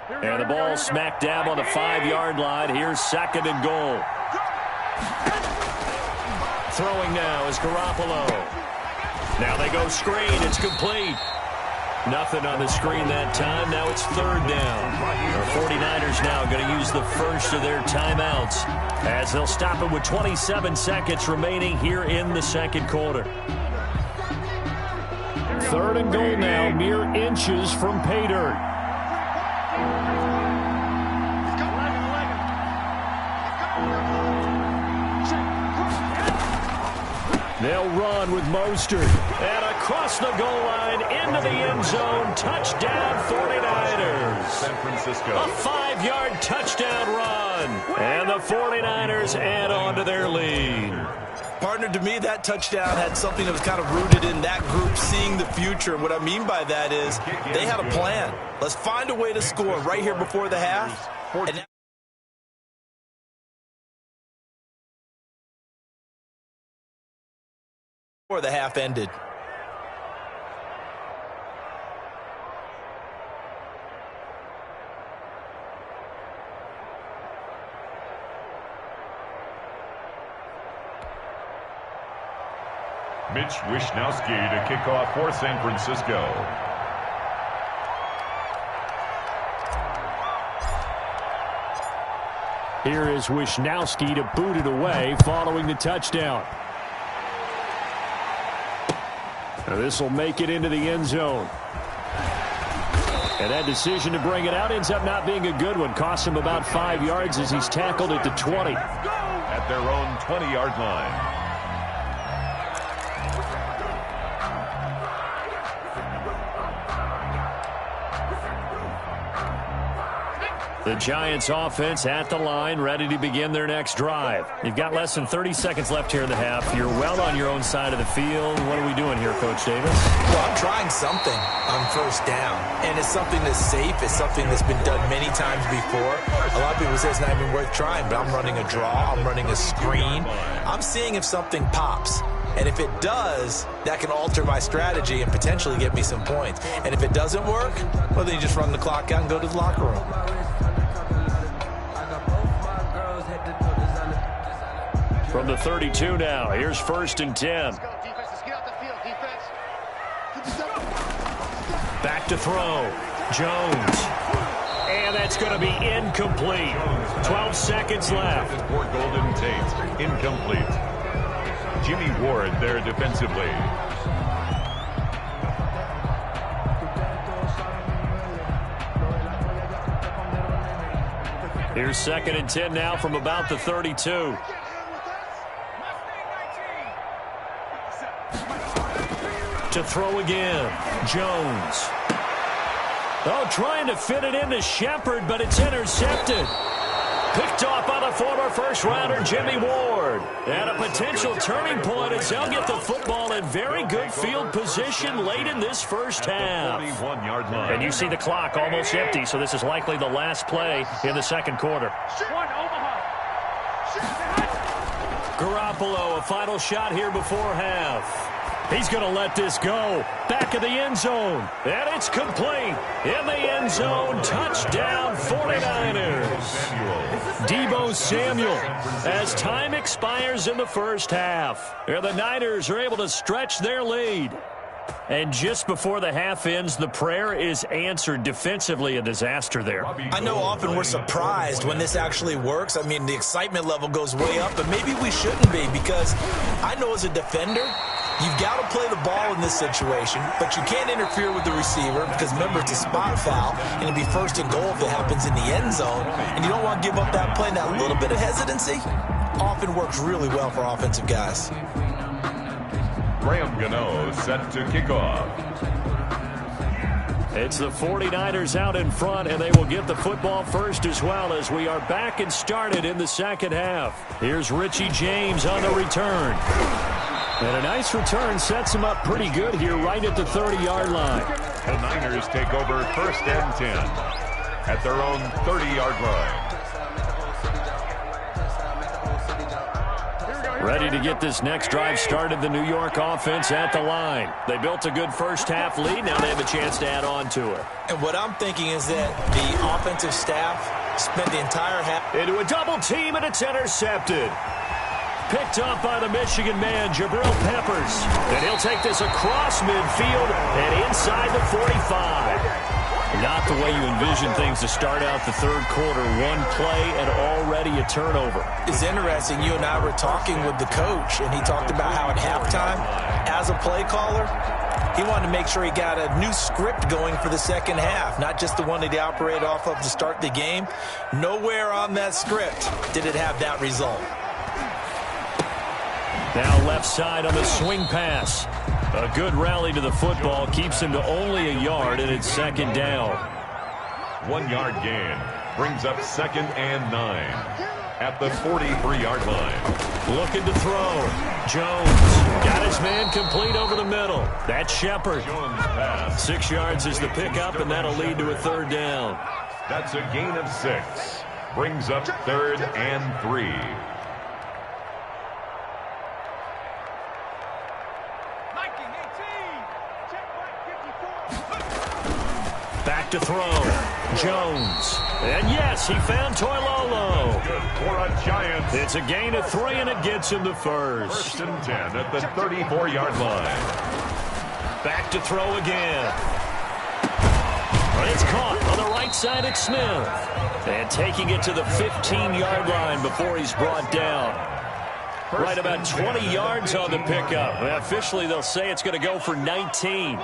And the ball smack dab on the 5-yard line. Here's 2nd and goal. Throwing now is Garoppolo. Now they go screen. It's complete. Nothing on the screen that time. Now it's 3rd down. The 49ers now going to use the first of their timeouts as they'll stop it with 27 seconds remaining here in the second quarter. 3rd and goal now, mere inches from pay dirt. They'll run with Mostert. And across the goal line, into the end zone. Touchdown, 49ers. San Francisco. A 5-yard touchdown run. And the 49ers add on to their lead. Partner, to me, that touchdown had something that was kind of rooted in that group seeing the future. What I mean by that is they had a plan. Let's find a way to score right here before the half. And before the half ended. Mitch Wishnowsky to kick off for San Francisco. Here is Wishnowsky to boot it away following the touchdown. Now this will make it into the end zone. And that decision to bring it out ends up not being a good one. Costs him about 5 yards as he's tackled at the 20. At their own 20-yard line. The Giants offense at the line, ready to begin their next drive. You've got less than 30 seconds left here in the half. You're well on your own side of the field. What are we doing here, Coach Davis? Well, I'm trying something on 1st down. And it's something that's safe. It's something that's been done many times before. A lot of people say it's not even worth trying, but I'm running a draw. I'm running a screen. I'm seeing if something pops. And if it does, that can alter my strategy and potentially get me some points. And if it doesn't work, well, then you just run the clock out and go to the locker room. From the 32 now, here's 1st and 10. Back to throw. Jones. And that's going to be incomplete. 12 seconds left. For Golden Tate, incomplete. Jimmy Ward there defensively. Here's 2nd and 10 now from about the 32. To throw again. Jones. Oh, trying to fit it into Shepard, but it's intercepted. Picked off by the former first-rounder Jimmy Ward. And a potential turning point as they'll get the football in very good field position late in this first half. 41-yard line. And you see the clock almost empty, so this is likely the last play in the second quarter. Garoppolo, a final shot here before half. He's going to let this go. Back of the end zone. And it's complete. In the end zone. Touchdown 49ers. Deebo Samuel. As time expires in the first half. The Niners are able to stretch their lead. And just before the half ends, the prayer is answered. Defensively, a disaster there. I know often we're surprised when this actually works. I mean, the excitement level goes way up, but maybe we shouldn't be, because I know as a defender, you've got to play the ball in this situation, but you can't interfere with the receiver because, remember, it's a spot foul, and it'll be 1st and goal if it happens in the end zone, and you don't want to give up that play. That little bit of hesitancy often works really well for offensive guys. Graham Gano set to kick off. It's the 49ers out in front, and they will get the football first as well as we are back and started in the second half. Here's Richie James on the return. And a nice return sets him up pretty good here right at the 30-yard line. The Niners take over 1st and 10 at their own 30-yard line. Ready to get this next drive started, the New York offense at the line. They built a good first-half lead. Now they have a chance to add on to it. And what I'm thinking is that the offensive staff spent the entire half into a double team, and it's intercepted. Picked up by the Michigan man, Jabril Peppers. And he'll take this across midfield and inside the 45. Not the way you envision things to start out the third quarter. One play and already a turnover. It's interesting. You and I were talking with the coach, and he talked about how at halftime, as a play caller, he wanted to make sure he got a new script going for the second half, not just the one that he operated off of to start the game. Nowhere on that script did it have that result. Now left side on the swing pass. A good rally to the football keeps him to only a yard, and it's second down. 1 yard gain brings up 2nd and 9 at the 43-yard line. Looking to throw. Jones got his man complete over the middle. That's Shepard. 6 yards is the pickup, and that'll lead to a third down. That's a gain of 6. Brings up 3rd and 3. Back to throw. Jones. And yes, he found Toilolo. Good for a Giants. It's a gain of 3, and it gets him to first. 1st and 10 at the 34-yard line. Back to throw again. It's caught on the right side at Smith. And taking it to the 15-yard line before he's brought down. Right about 20 yards on the pickup. Officially, they'll say it's going to go for 19.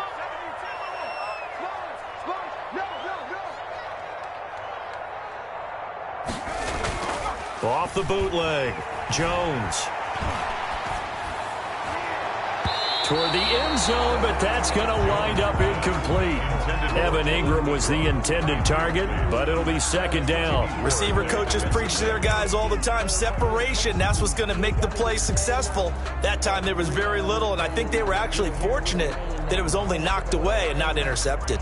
Off the bootleg. Jones. Toward the end zone, but that's going to wind up incomplete. Evan Ingram was the intended target, but it'll be second down. Receiver coaches preach to their guys all the time. Separation, that's what's going to make the play successful. That time there was very little, and I think they were actually fortunate that it was only knocked away and not intercepted.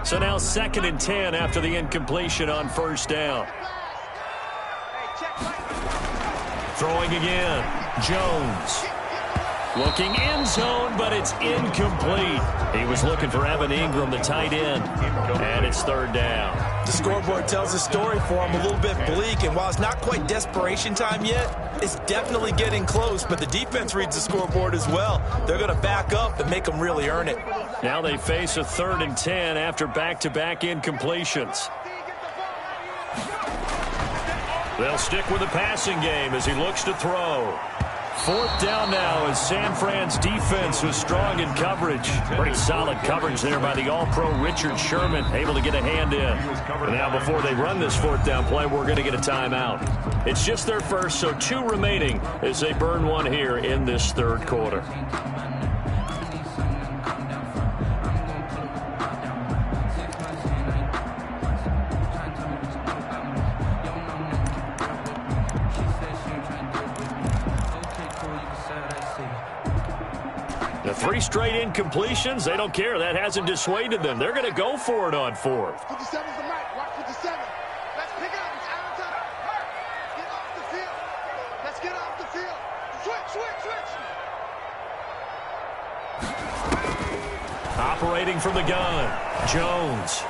So now 2nd and 10 after the incompletion on first down. Throwing again. Jones. Looking end zone, but it's incomplete. He was looking for Evan Ingram, the tight end. And it's third down. The scoreboard tells a story for him, a little bit bleak. And while it's not quite desperation time yet, it's definitely getting close. But the defense reads the scoreboard as well. They're going to back up and make them really earn it. Now they face a 3rd and 10 after back-to-back incompletions. They'll stick with the passing game as he looks to throw. 4th down now as San Fran's defense was strong in coverage. Pretty solid coverage there by the All-Pro Richard Sherman, able to get a hand in. And now before they run this 4th down play, we're going to get a timeout. It's just their first, so 2 remaining as they burn one here in this third quarter. The 3 straight incompletions, they don't care. That hasn't dissuaded them. They're going to go for it on 4th. 57's the mic. Watch 57. Let's pick it up. It's out of time. Get off the field. Let's get off the field. Switch. Operating from the gun. Jones.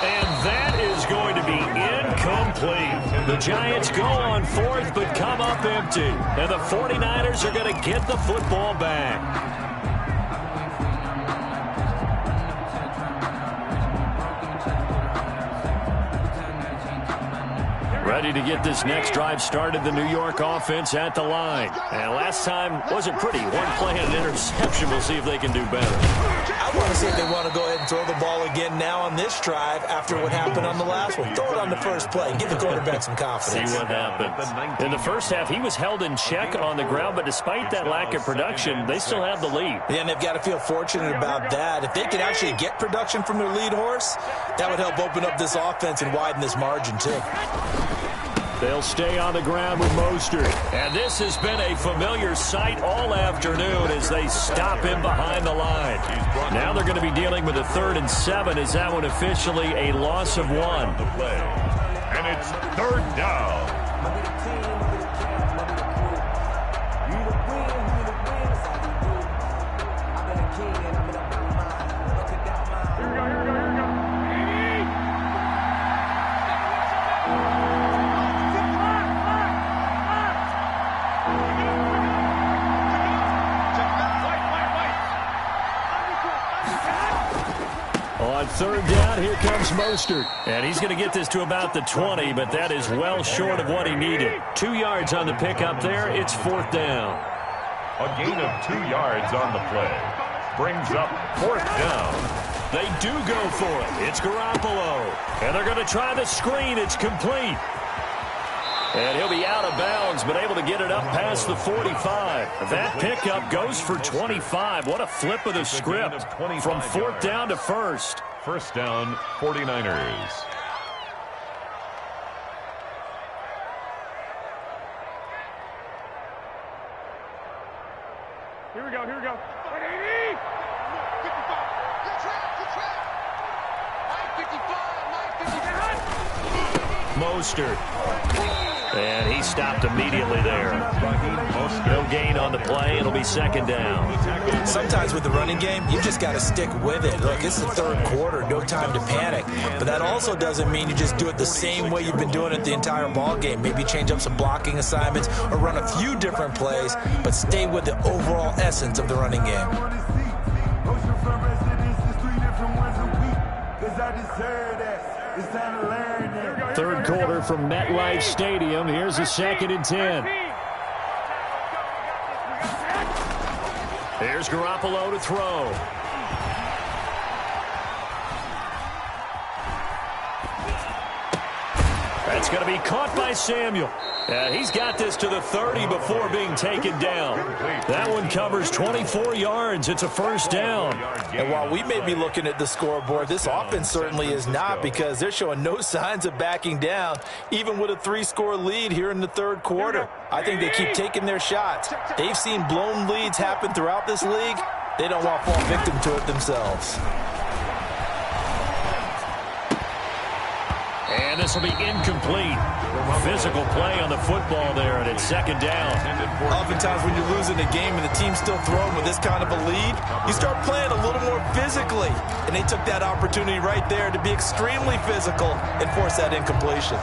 And that is going to be incomplete. The Giants go on 4th, but come up empty. And the 49ers are going to get the football back. Ready to get this next drive started, the New York offense at the line. And last time wasn't pretty. 1 play and an interception. We'll see if they can do better. I want to see if they want to go ahead and throw the ball again now on this drive after what happened on the last one. Throw it on the first play. Give the quarterback some confidence. See what happens. In the first half, he was held in check on the ground, but despite that lack of production, they still have the lead. Yeah, and they've got to feel fortunate about that. If they could actually get production from their lead horse, that would help open up this offense and widen this margin too. They'll stay on the ground with Mostert. And this has been a familiar sight all afternoon as they stop him behind the line. Now they're going to be dealing with a 3rd and 7 as that one officially a loss of 1. And it's 3rd down. On 3rd down, here comes Mostert. And he's going to get this to about the 20, but that is well short of what he needed. 2 yards on the pickup there. It's 4th down. A gain of 2 yards on the play. Brings up 4th down. They do go for it. It's Garoppolo. And they're going to try the screen. It's complete. And he'll be out of bounds, but able to get it up past the 45. That pickup goes for 25. What a flip of the script from 4th down to 1st. 1st down, 49ers. Here we go, here we go. 55. Good track, good track. Line 55, line 55. Mostert. And he stopped immediately there. No gain on the play. It'll be 2nd down. Sometimes with the running game, you just got to stick with it. Look, it's the 3rd quarter, no time to panic. But that also doesn't mean you just do it the same way you've been doing it the entire ball game. Maybe change up some blocking assignments or run a few different plays, but stay with the overall essence of the running game. Third quarter from MetLife Stadium. Here's a 2nd and 10. Here's Garoppolo to throw. That's going to be caught by Samuel. And he's got this to the 30 before being taken down. That one covers 24 yards. It's a 1st down. And while we may be looking at the scoreboard, this offense certainly is not, because they're showing no signs of backing down, even with a 3-score lead here in the 3rd quarter. I think they keep taking their shots. They've seen blown leads happen throughout this league. They don't want to fall victim to it themselves. And this will be incomplete. Physical play on the football there, and it's 2nd down. Oftentimes when you're losing a game and the team's still throwing with this kind of a lead, you start playing a little more physically. And they took that opportunity right there to be extremely physical and force that incompletion.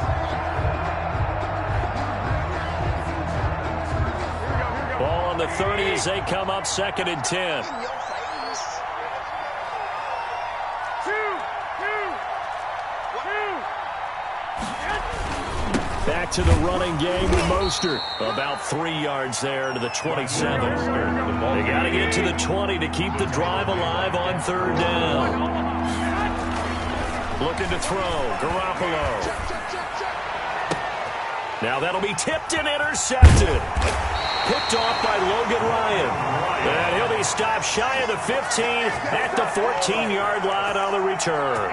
Ball on the 30 as they come up 2nd and 10. Back to the running game with Mostert. About 3 yards there to the 27. They got to get to the 20 to keep the drive alive on 3rd down. Looking to throw. Garoppolo. Now that'll be tipped and intercepted. Picked off by Logan Ryan. And he'll be stopped shy of the 15 at the 14-yard line on the return.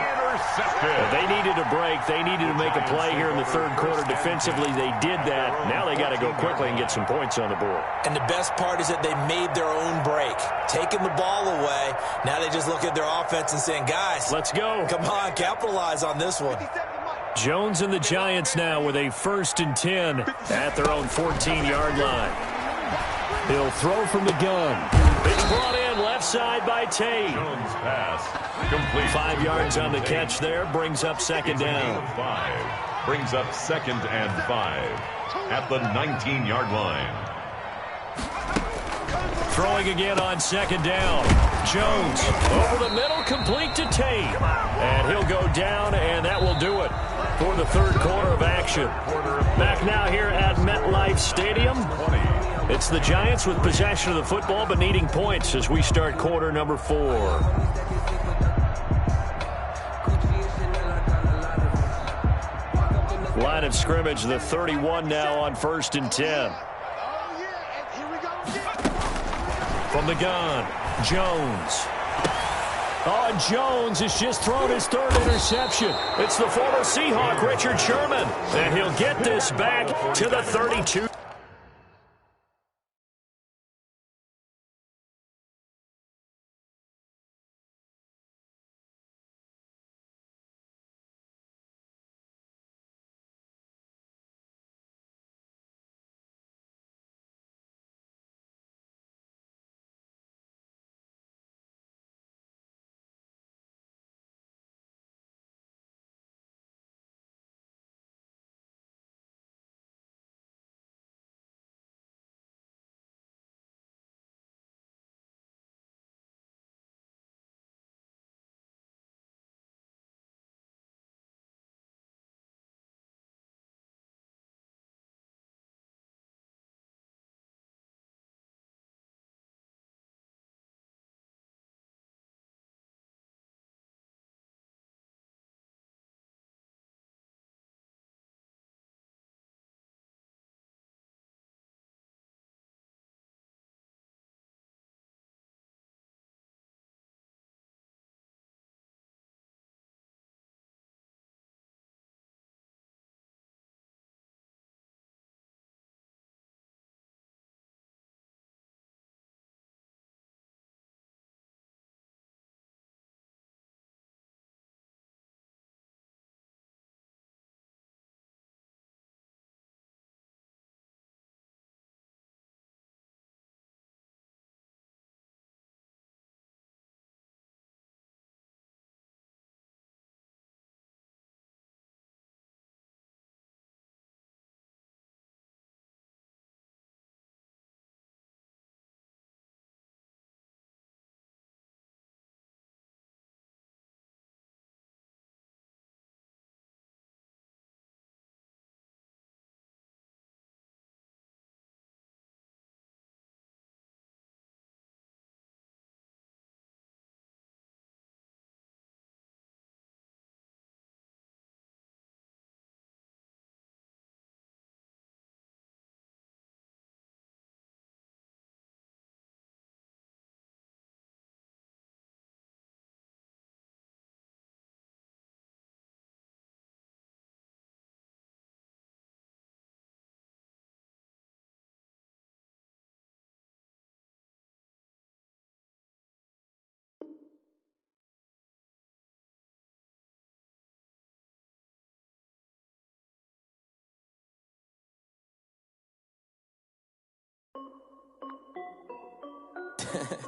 They needed a break. They needed to make a play here in the 3rd quarter defensively. They did that. Now they got to go quickly and get some points on the board. And the best part is that they made their own break, taking the ball away. Now they just look at their offense and saying, guys, let's go. Come on, capitalize on this one. Jones and the Giants now with a 1st and 10 at their own 14-yard line. He'll throw from the gun. It's brought in left side by Tate. Jones pass complete. 5 yards on the catch there. Brings up 2nd down. 5. Brings up 2nd and 5 at the 19-yard line. Throwing again on 2nd down. Jones over the middle, complete to Tate. And he'll go down, and that will do it for the 3rd quarter of action. Back now here at MetLife Stadium. It's the Giants with possession of the football but needing points as we start quarter number 4. Line of scrimmage, the 31 now on 1st and 10. From the gun, Jones. Oh, and Jones has just thrown his third interception. It's the former Seahawk, Richard Sherman. And he'll get this back to the 32.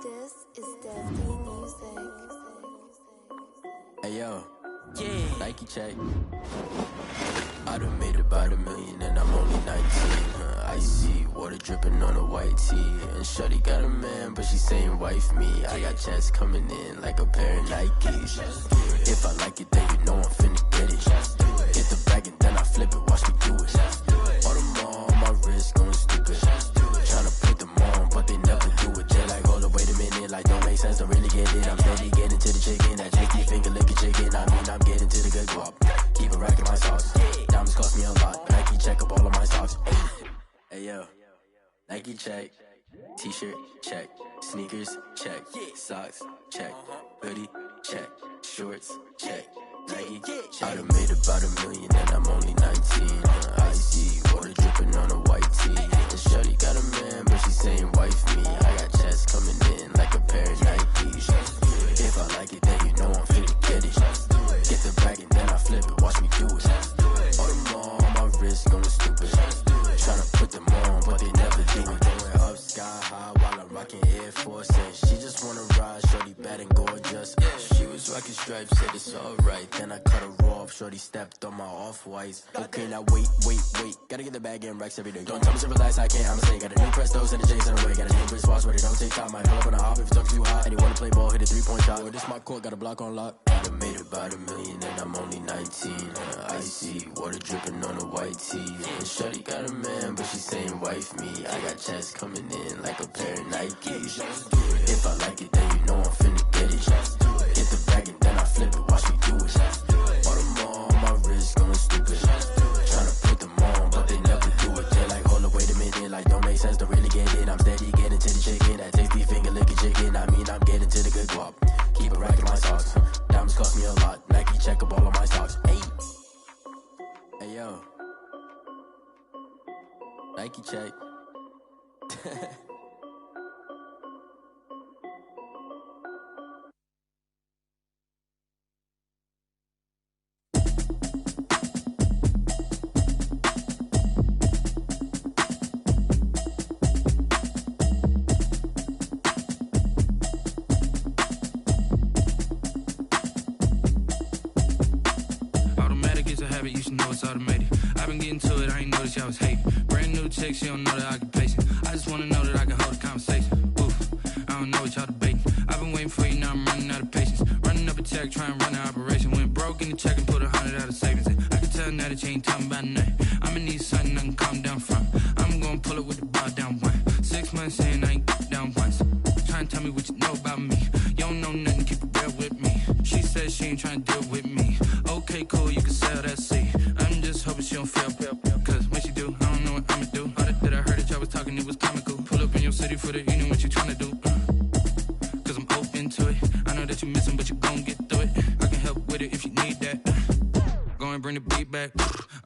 This is Deadly Music. Hey yo, yeah, Nike check. I done made about $1 million and I'm only 19. Icy water dripping on a white tee. And shorty got a man, but she saying wife me. I got checks coming in like a pair of Nikes. If I like it, then you know I'm finna get it. Hit the bag and then I flip it, watch me do it. All them on my wrist going stupid. Tryna put them on, but they never do it. They're like, hold up, wait a minute, like don't make sense, don't really get it. I'm steady getting to the chicken, that chicky finger licking chicken. I mean, I'm getting to the good guap. Keep it racking my sauce. Diamonds cost me a lot. Nike check up all of my socks. Hey yo, Nike check. T-shirt check. Sneakers check. Socks check. Hoodie check. Shorts check. Nike I done made about $1 million and I'm only 19. Icy water dripping on a white tee. And shorty got a man, but she saying wife me. I got checks coming in like a pair of Nikes. If I like it, then you know I'm finna get it. Get the bag and then I flip it, watch me do it. All them on my wrist going stupid. Tryna put them on, but they never do it. Going up sky high while I'm rocking Air Force. And she just wanna ride, shorty bad and gorgeous. She was rocking stripes, said it's alright. Then I cut her off, shorty stepped on my off-whites. Okay, now wait. Gotta get the bag and racks every day. Don't tell me to relax, I can't, I'ma say. Got a new Prestos and the J's in the way. Got a new wristwatch, but it don't take time. Might pull up on a hop if it's talking too hot. And you wanna play ball, hit a 3-point shot. Or this my court, got a block on lock. I done made about $1 million and I'm only 19. Icy water dripping on a white tee. And shorty got a man, but she saying wife me. I got checks coming in like a pair of Nikes. If I like it, then you know I'm finna get it. Hit the bag and then I flip it, watch me do it. All them on my wrist going stupid. Tryna put them on, but they never do it. They're like, hold up, wait a minute, like don't make sense, don't really get it. I'm steady getting to the chicken, that tasty finger licking chicken. I mean, I'm getting to the good guap. Keep it racking my sauce. Nike check. You should know it's automated. I've been getting to it, I ain't noticed y'all was hating. Brand new chick, she don't know the occupation. I just wanna know that I can hold a conversation. Oof, I don't know what y'all debating. I've been waiting for you, now I'm running out of patience. Running up a check, trying to run an operation. Went broke in the check and put 100 out of savings in. I can tell now that you ain't talking about nothing. I'ma need something I can calm down from. I'm gonna pull it with the bar down one. 6 months in, I ain't down once. Trying to tell me what you know about me. You don't know nothing, keep it real with me. She said she ain't trying to deal with me. Okay, cool, you can sell that seed. I'm just hoping she don't fail. Cause when she do, I don't know what I'ma do. All that I heard that y'all was talking, it was comical. Pull up in your city for the evening, what you trying to do? Cause I'm open to it. I know that you missing, but you gon' get through it. I can help with it if you need that. Go and bring the beat back.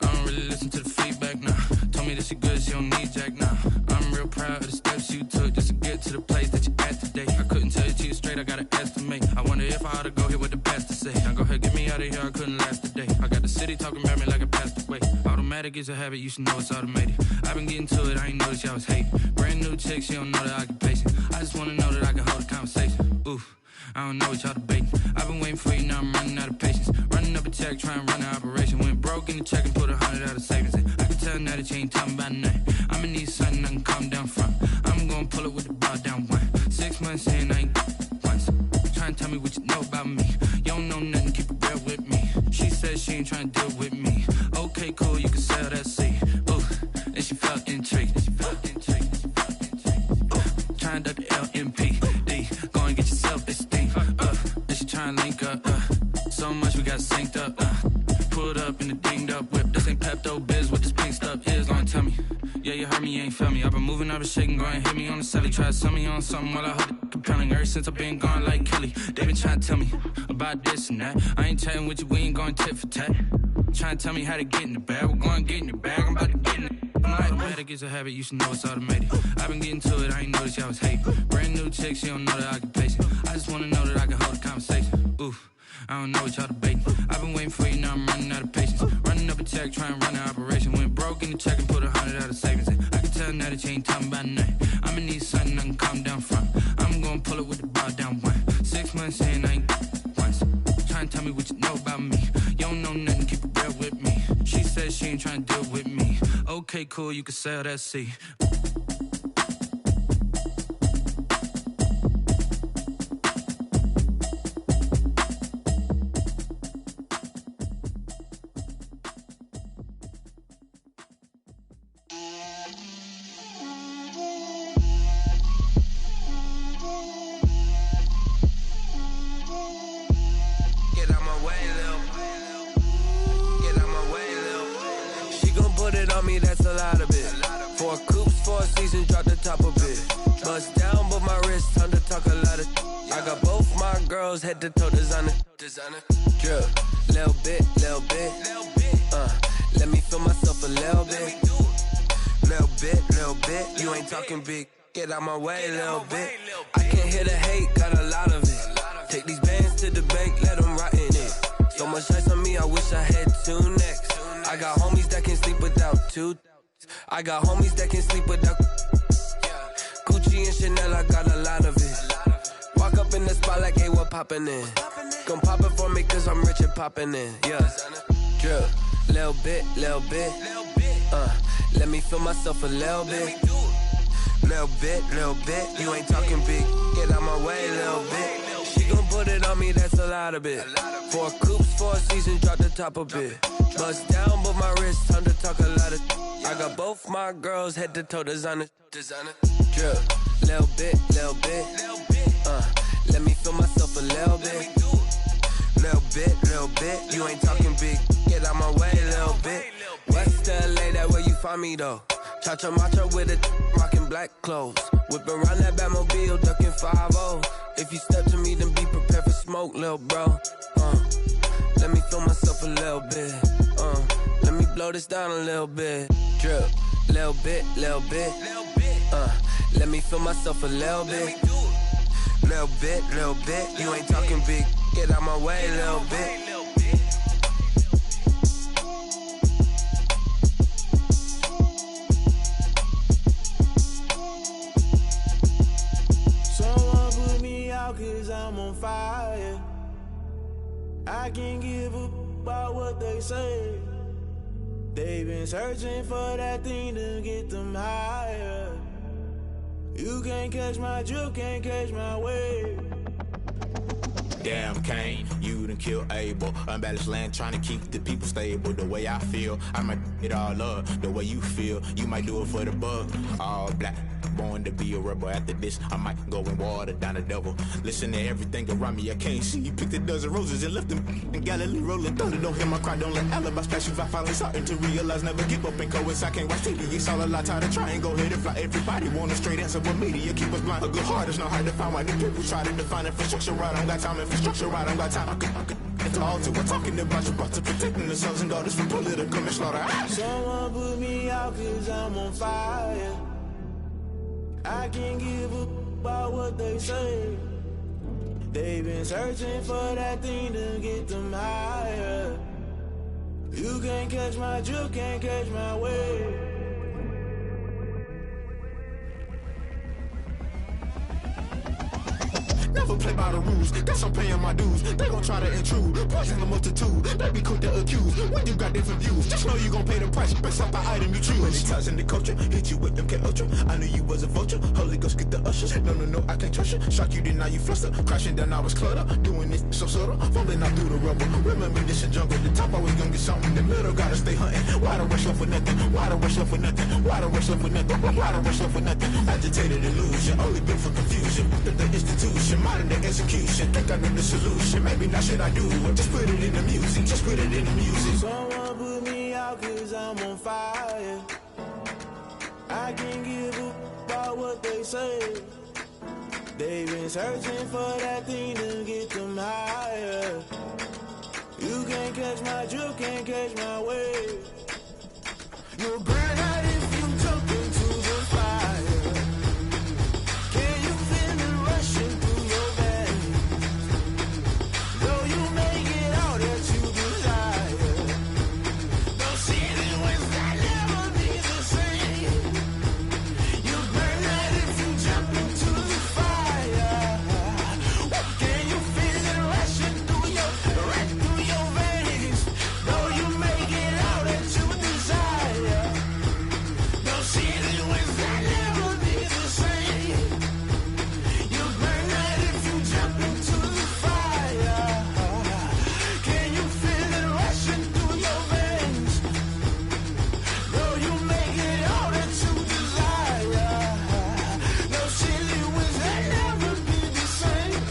I don't really listen to the feedback, nah. Told me that she good, she don't need jack, nah. I'm real proud of the steps you took just to get to the place that you at today. I couldn't tell you to you straight, I gotta estimate. I wonder if I ought to go here with the pastor say. Now go ahead, get me out of here, I couldn't last a day. I got the city talking about me like I passed away. Automatic is a habit, you should know it's automated. I've been getting to it, I ain't noticed y'all was hating. Brand new chick, she don't know the occupation. I just wanna know that I can hold a conversation. Oof, I don't know what y'all debating. I've been waiting for you, now I'm running out of patience. Running up a check, trying to run an operation. Went broke in the check and put 100 out of savings in. I can tell now that you ain't talking about nothing. I'ma need something I can calm down from. I'm gonna pull it with the bar down one. 6 months in, I ain't once. Trying to tell me what you know about me. You don't know nothing, keep it real with me. She said she ain't trying to deal with me. Okay, cool, you can sell that seed. Ooh, and she felt intrigued. Trying to duck the LMPD. Go and get yourself esteem. And she trying to link up. So much we got synced up. Pulled up in the dinged up whip. This ain't Pepto Biz, what this pink stuff is. Gonna tell me. Yeah, you heard me, you ain't felt me. I've been moving, I've been shaking, go and hit me on the celly. Try to sell me on something while I hold it compelling. Ever since I've been gone like Kelly, they been trying to tell me about this and that. I ain't chatting with you, we ain't going tit for tat. Trying to tell me how to get in the bag, we're going to get in the bag, I'm about to get in it. Automatic is a habit, you should know it's automated. I've been getting to it, I ain't noticed y'all was hating. Brand new chick, she don't know the occupation. I just wanna know that I can hold a conversation. Oof, I don't know what y'all debating. I've been waiting for you, now I'm running out of patience. Running up a check, trying to run an operation. Went broke in the check and put 100 out of savings in. I can tell now that you ain't talking about nothing. I'ma need something I can calm down from. I'm gonna pull it with the bar down one. 6 months in, I ain't once. Trying to tell me what you know about me. You don't know nothing, keep it real with me. She said she ain't trying to deal with me. Okay, cool, you can sell that seed. Head to toe designer, drip, little bit, let me feel myself a little bit, you ain't talking big, get out my way, little bit, I can't hear the hate, got a lot of it, take these bands to the bank, let them rot in it, so much ice on me, I wish I had 2 necks, I got homies that can sleep without 2, I got homies that can sleep without, Gucci and Chanel, I got a lot of it, walk up in the spot like, hey, what poppin' in? Gon' pop it for me cause I'm rich and poppin' in, yeah. Drip, little bit, let me feel myself a little bit. Little bit, you ain't talking big, get out my way, little bit. She gon' put it on me, that's a lot of it. 4 coops, 4 seasons, drop the top a bit. Bust down, but my wrist, time to talk a lot of. I got both my girls, head to toe designer. Drip, little bit, let me feel myself a little bit. Little bit, you ain't talking big, get out my way, little bit. West LA, that where you find me though. Cha-cha matcha with a rockin' black clothes. Whippin' around that Batmobile, duckin' 5-0. If you step to me, then be prepared for smoke, lil' bro. Let me feel myself a little bit. Let me blow this down a little bit. Drip, Little bit, let me feel myself a little bit. Little bit, you ain't talking big, get out my way, little bit. Someone put me out 'cause I'm on fire. I can't give up about what they say. They've been searching for that thing to get them higher. You can't catch my drift, can't catch my wave. Damn, Kane, you done killed Abel. Unbalanced land, trying to keep the people stable. The way I feel, I might it all up. The way you feel, you might do it for the bug. All black, born to be a rebel. After this, I might go and water down the devil. Listen to everything around me, I can't see. Picked a dozen roses and left them in Galilee rolling thunder. Don't hear my cry, don't let alibis pass you. I finally starting to realize, never give up and coast. I can't watch TV, it's all a lot, tired of trying. Go ahead and fly. Everybody want a straight answer, but media keep us blind. A good heart is not hard to find. Why the people try to define infrastructure right? I don't got time, infrastructure right, I don't got time. I could it's all to we're talking about your to protecting the sons and daughters from political manslaughter. Someone put me out 'cause I'm on fire. I can't give up about what they say. They've been searching for that thing to get them higher. You can't catch my drift, can't catch my wave. Never play by the rules, guess I'm paying my dues. They gon' try to intrude, poison the multitude. They be quick to accuse, when you got different views. Just know you gon' pay the price, based off the item you choose. When it ties in the culture, hit you with MK Ultra. I knew you was a vulture, Holy Ghost get the ushers. No, I can't trust you. Shock you, then now you fluster. Crashing down, I was clutter. Doing this so subtle, falling out through the rubble. Remember this a jungle, the top always gonna get something. In the middle, gotta stay hunting. Why the rush left with nothing? Why the rush left with nothing? Why the rush left with nothing? Why the rush left with nothing? Agitated illusion, only built for confusion. The institution, modern day execution. Think I know the solution. Maybe not should I do it? Just put it in the music. Just put it in the music. Someone put me out 'cause I'm on fire. I can't give up about what they say. They've been searching for that thing to get them higher. You can't catch my drift, can't catch my wave. You'll burn out if you jump into the fire. Can you feel it rushing through your veins? Though you make it all that you desire. Don't see it was that never be the same. You burn out if you jump into the fire. Can you feel it rushing through your veins? Though you make it all that you desire. Don't see it was that never be the same. You burn out if you jump into the fire. Can you feel it rushing through your veins? Though you make it all that you desire. No silly was that never be the same.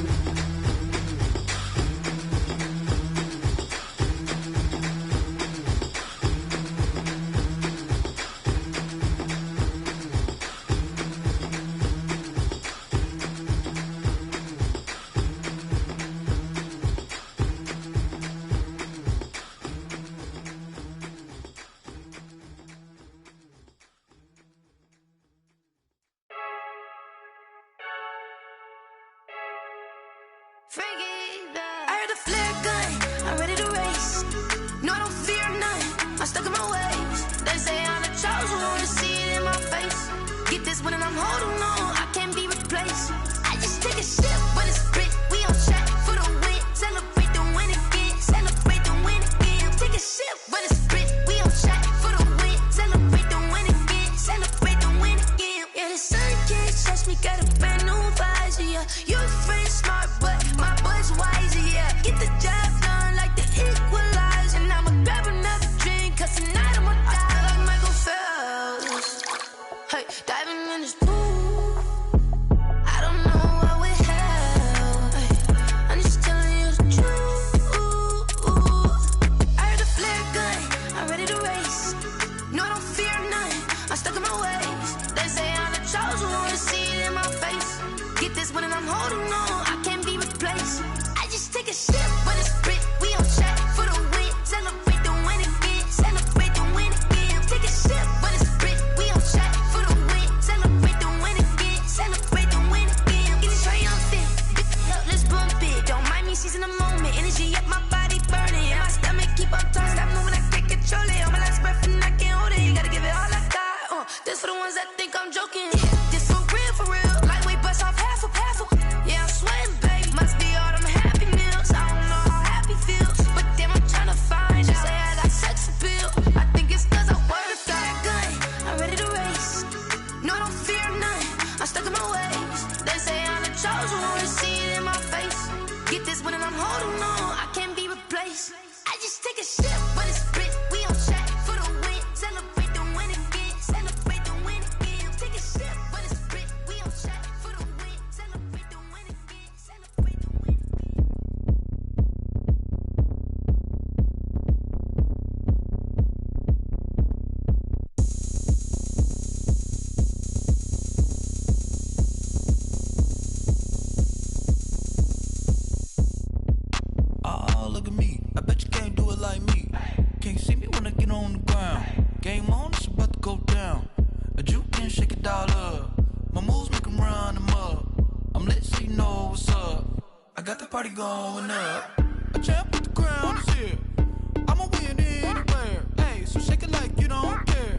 I heard the flare gun, I'm ready to race. No, I don't fear none, I'm stuck in my ways. They say I'm the chosen one, to see it in my face. Get this one and I'm holding on, I can't be replaced. I just take a sip, but it's split, we on track for the win. Celebrate the win again, celebrate the win again. Take a sip, but it's split, we on track for the win. Celebrate the win again, celebrate the win again. Yeah, the sun can't touch me, got a brand new visor, yeah. You're friend smart, but my boy's wiser, yeah. Get the job done like the equalizer. And I'ma grab another drink, 'cause tonight I'ma die like Michael Phelps. Hey, diving in this pool, I don't know what we have. Hey, I'm just telling you the truth. I heard the flare gun, I'm ready to race. No, I don't fear none, I'm stuck in my ways. They say I'm the chosen one, to see it in my face. Get this one and I'm holding on, I can't be replaced. I just take a sip, but it's split, we on track for the win. Celebrate the win again, celebrate the win again. Take a sip, but it's split, we ones that think I'm joking. This for real. Lightweight bust off half a. Yeah, I'm sweating, babe. Must be all them happy meals. I don't know how happy feels, but damn, I'm trying to find out. Say I got sex appeal. I think it's 'cause I work out. Gun, I'm ready to race. No, I don't fear none. I'm stuck in my ways. They say I'm the chosen one. See it in my face. Get this one and I'm holding on. I can't be replaced. I just take a sip, but it's split. We on track for the win. Celebrate the win again. Celebrate the win again. Take a sip, but it's split. We on track for the win. Celebrate the win again. Celebrate the win again. Oh, look at me. I bet you can't do it like me. Can't see me when I get on the ground. Game on, it's about to go down. A juke and shake it all up. My moves make 'em run them up. I'm lit so you know what's up. I got the party going up. A champ with the crown is here. I'ma win anywhere. Hey, so shake it like you don't care.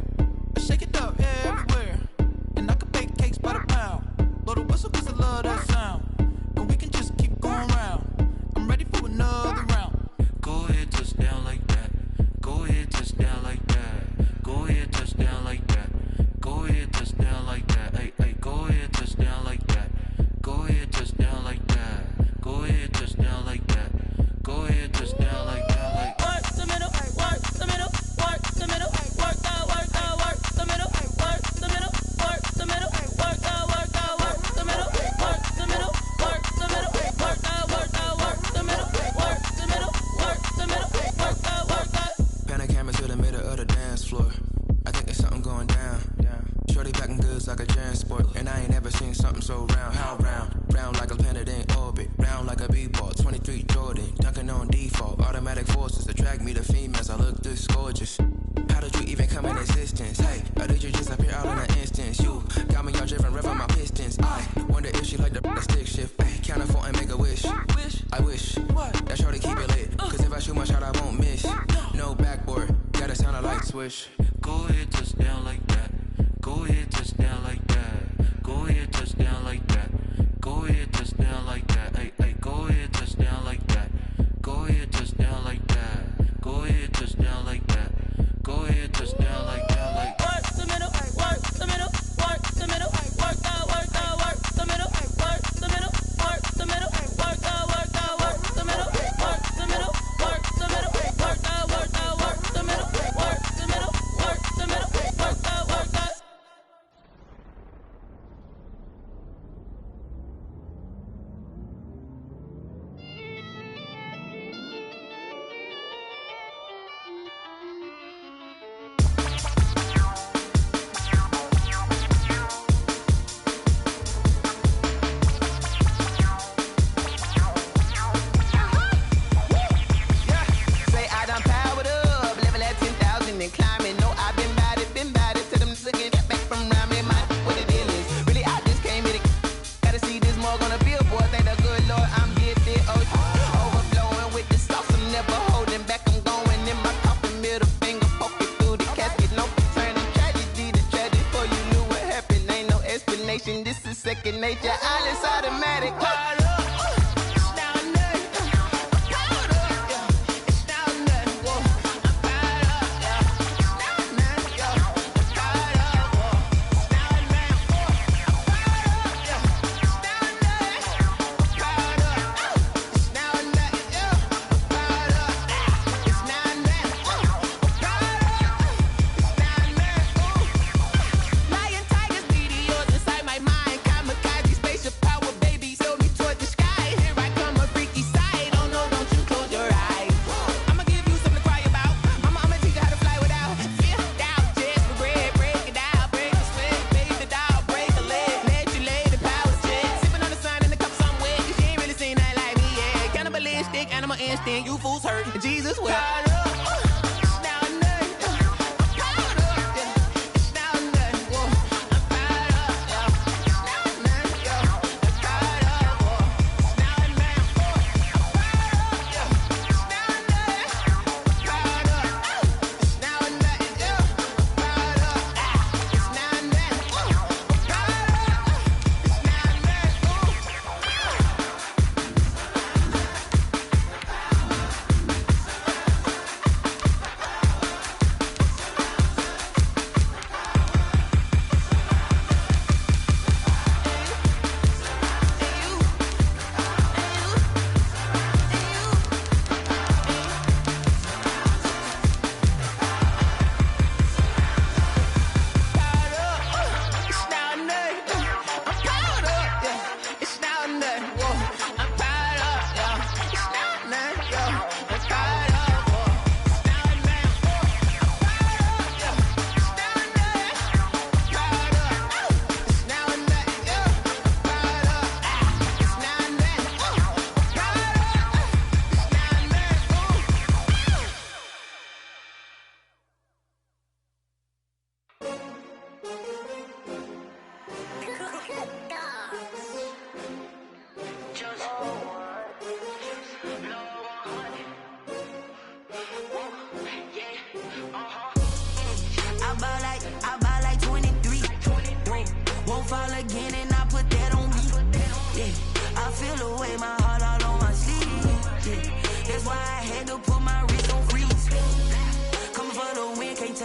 I shake it up everywhere. And I can bake cakes by the pound. Blow the whistle 'cause I love that sound. And we can just keep going round. I'm ready for another round. Go ahead, touch down like that. Go ahead, touch down like that. Go ahead, touch down like that. Go ahead, touch down like that. Hey, hey, go ahead, touch down like that. Go ahead, touch down like that. Go ahead, touch down like that. Go ahead, touch down like that. Like work the middle, work the middle, work the middle, work out, work the middle, work the middle, work the middle, work out, work the middle, work the middle, work the middle, work out, work the middle, work the middle, work the middle, work out, work out. Pan a camera to the middle of the dance floor. I think there's something going down. Shorty packing goods like a transport, and I ain't never seen something so round. How round? Round like a planet in orbit, round like a b-ball. 23 Jordan, dunking on default. Automatic forces attract me to females. I look this gorgeous. How did you even come in existence? Hey, or did you just appear out in an instance? You got me all driven, revving my pistons. I wonder if she like the stick shift. Ay, count a four and make a wish. I wish that shorty keep it lit. 'Cause if I shoot my shot, I won't miss. No backboard, gotta sound a light switch. Go ahead, touch down like that. Go ahead, touch down like that. Go ahead, touch down like that. Go ahead, touch down like that. Hey, hey, go ahead, touch down like that. Go ahead, touch down like that. Go ahead, touch down like that. Go ahead, touch down like that. Like work the middle, work the middle, work the middle, work out, work the middle, work the middle, work the middle, work out, work the middle, work the middle, work the middle, work out, work the middle, work the middle, work the middle, work out, work out. Say I done powered up, level at 10,000 and climbing. No, I've been bad it to them niggas get back from around me. My what the deal is, really I just came here to gotta see this more on the billboard. Thank the good Lord I'm gifted. Oh, overflowing with the sauce, I'm never holding back. I'm going in my coffin, middle finger poking through the casket. No turning tragedy to tragedy. Before you knew what happened, ain't no explanation. This is second nature. All is automatic. Lion, tigers, meteors inside my mind. Kamikaze, spaceship power, baby. Sell me towards the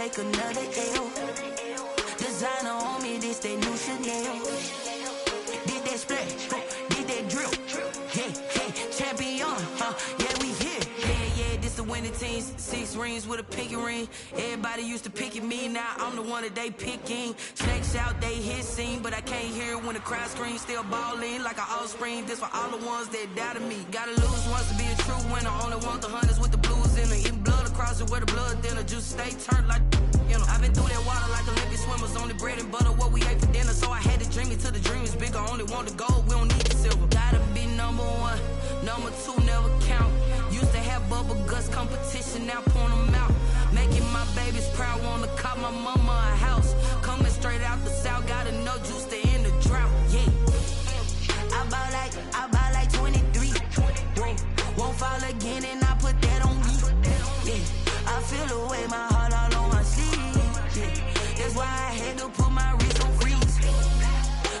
take another L. Designer on me, this that new Chanel. Did that splash, did that drill. Yeah, champion, yeah, we here. Yeah, this the winning team. 6 rings with a pinky ring. Everybody used to pick at me, now I'm the one that they picking. Snakes out, they hit scene, but I can't hear it when the crowd screams. Still balling like an offspring. This for all the ones that doubted me. Gotta lose once to be a true winner. Only want the hunters with the blues in it. Eating blood across it where the blood thinner. Juice stay turned like, you know. I've been through that water like Olympic swimmers. Only bread and butter, what we ate for dinner. So I had to dream it till the dream is bigger. Only want the gold, we don't need the silver. Gotta be number 1, number 2 never count. Used to have bubble guts competition, now point them out. Making my babies proud, wanna cop my mama a house. Coming straight out the south, gotta know juice to end the drought. Yeah, I buy like 23. Won't fall again, and I put that on me. Yeah, I feel the way, my heart all on my sleeve. Yeah, that's why I had to put my wrist on freeze.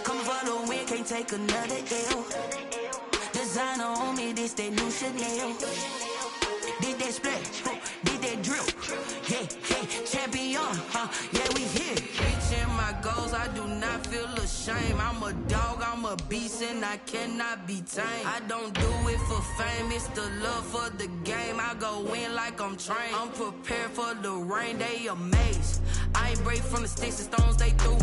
Coming for the win, can't take another L. Designer on me, this that new Chanel. Did that splash, did that drill. Yeah, champion, yeah, we here. Reaching my goals, I do not feel ashamed. I'm a dog, I'm a beast, and I cannot be tamed. I don't do it for fame, it's the love for the game. I go in like I'm trained. I'm prepared for the rain, they amazed. I ain't break from the sticks and stones they threw.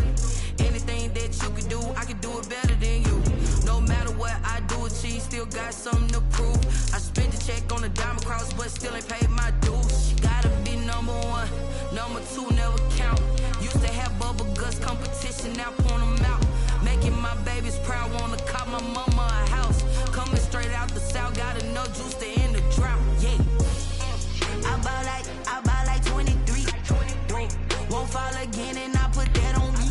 Anything that you can do, I can do it better than you. No matter what I do, achieve, still got something to prove. I spent the check on the diamond cross, but still ain't paid my dues. Gotta be number 1, number 2 never count. Used to have bubble guts competition, now point them out. Making my babies proud, wanna cop my mama a house. Coming straight out the south, gotta know juice to end the drought. Yeah, I buy like 23. Won't fall again, and I put that on me.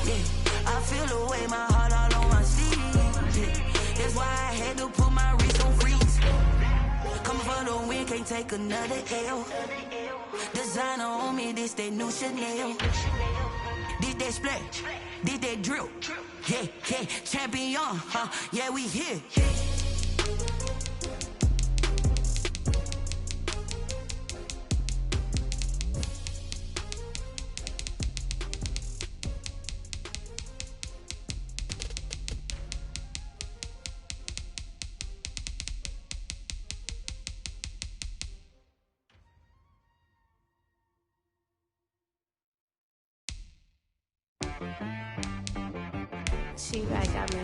Yeah, I feel the way, my heart all on my sleeve. Yeah, that's why I had to put my wrist on freeze. Coming for the win, can't take another L. Designer on me, this that new Chanel. Did that splash, did that drill. Yeah, champion, yeah, we here. She right got me.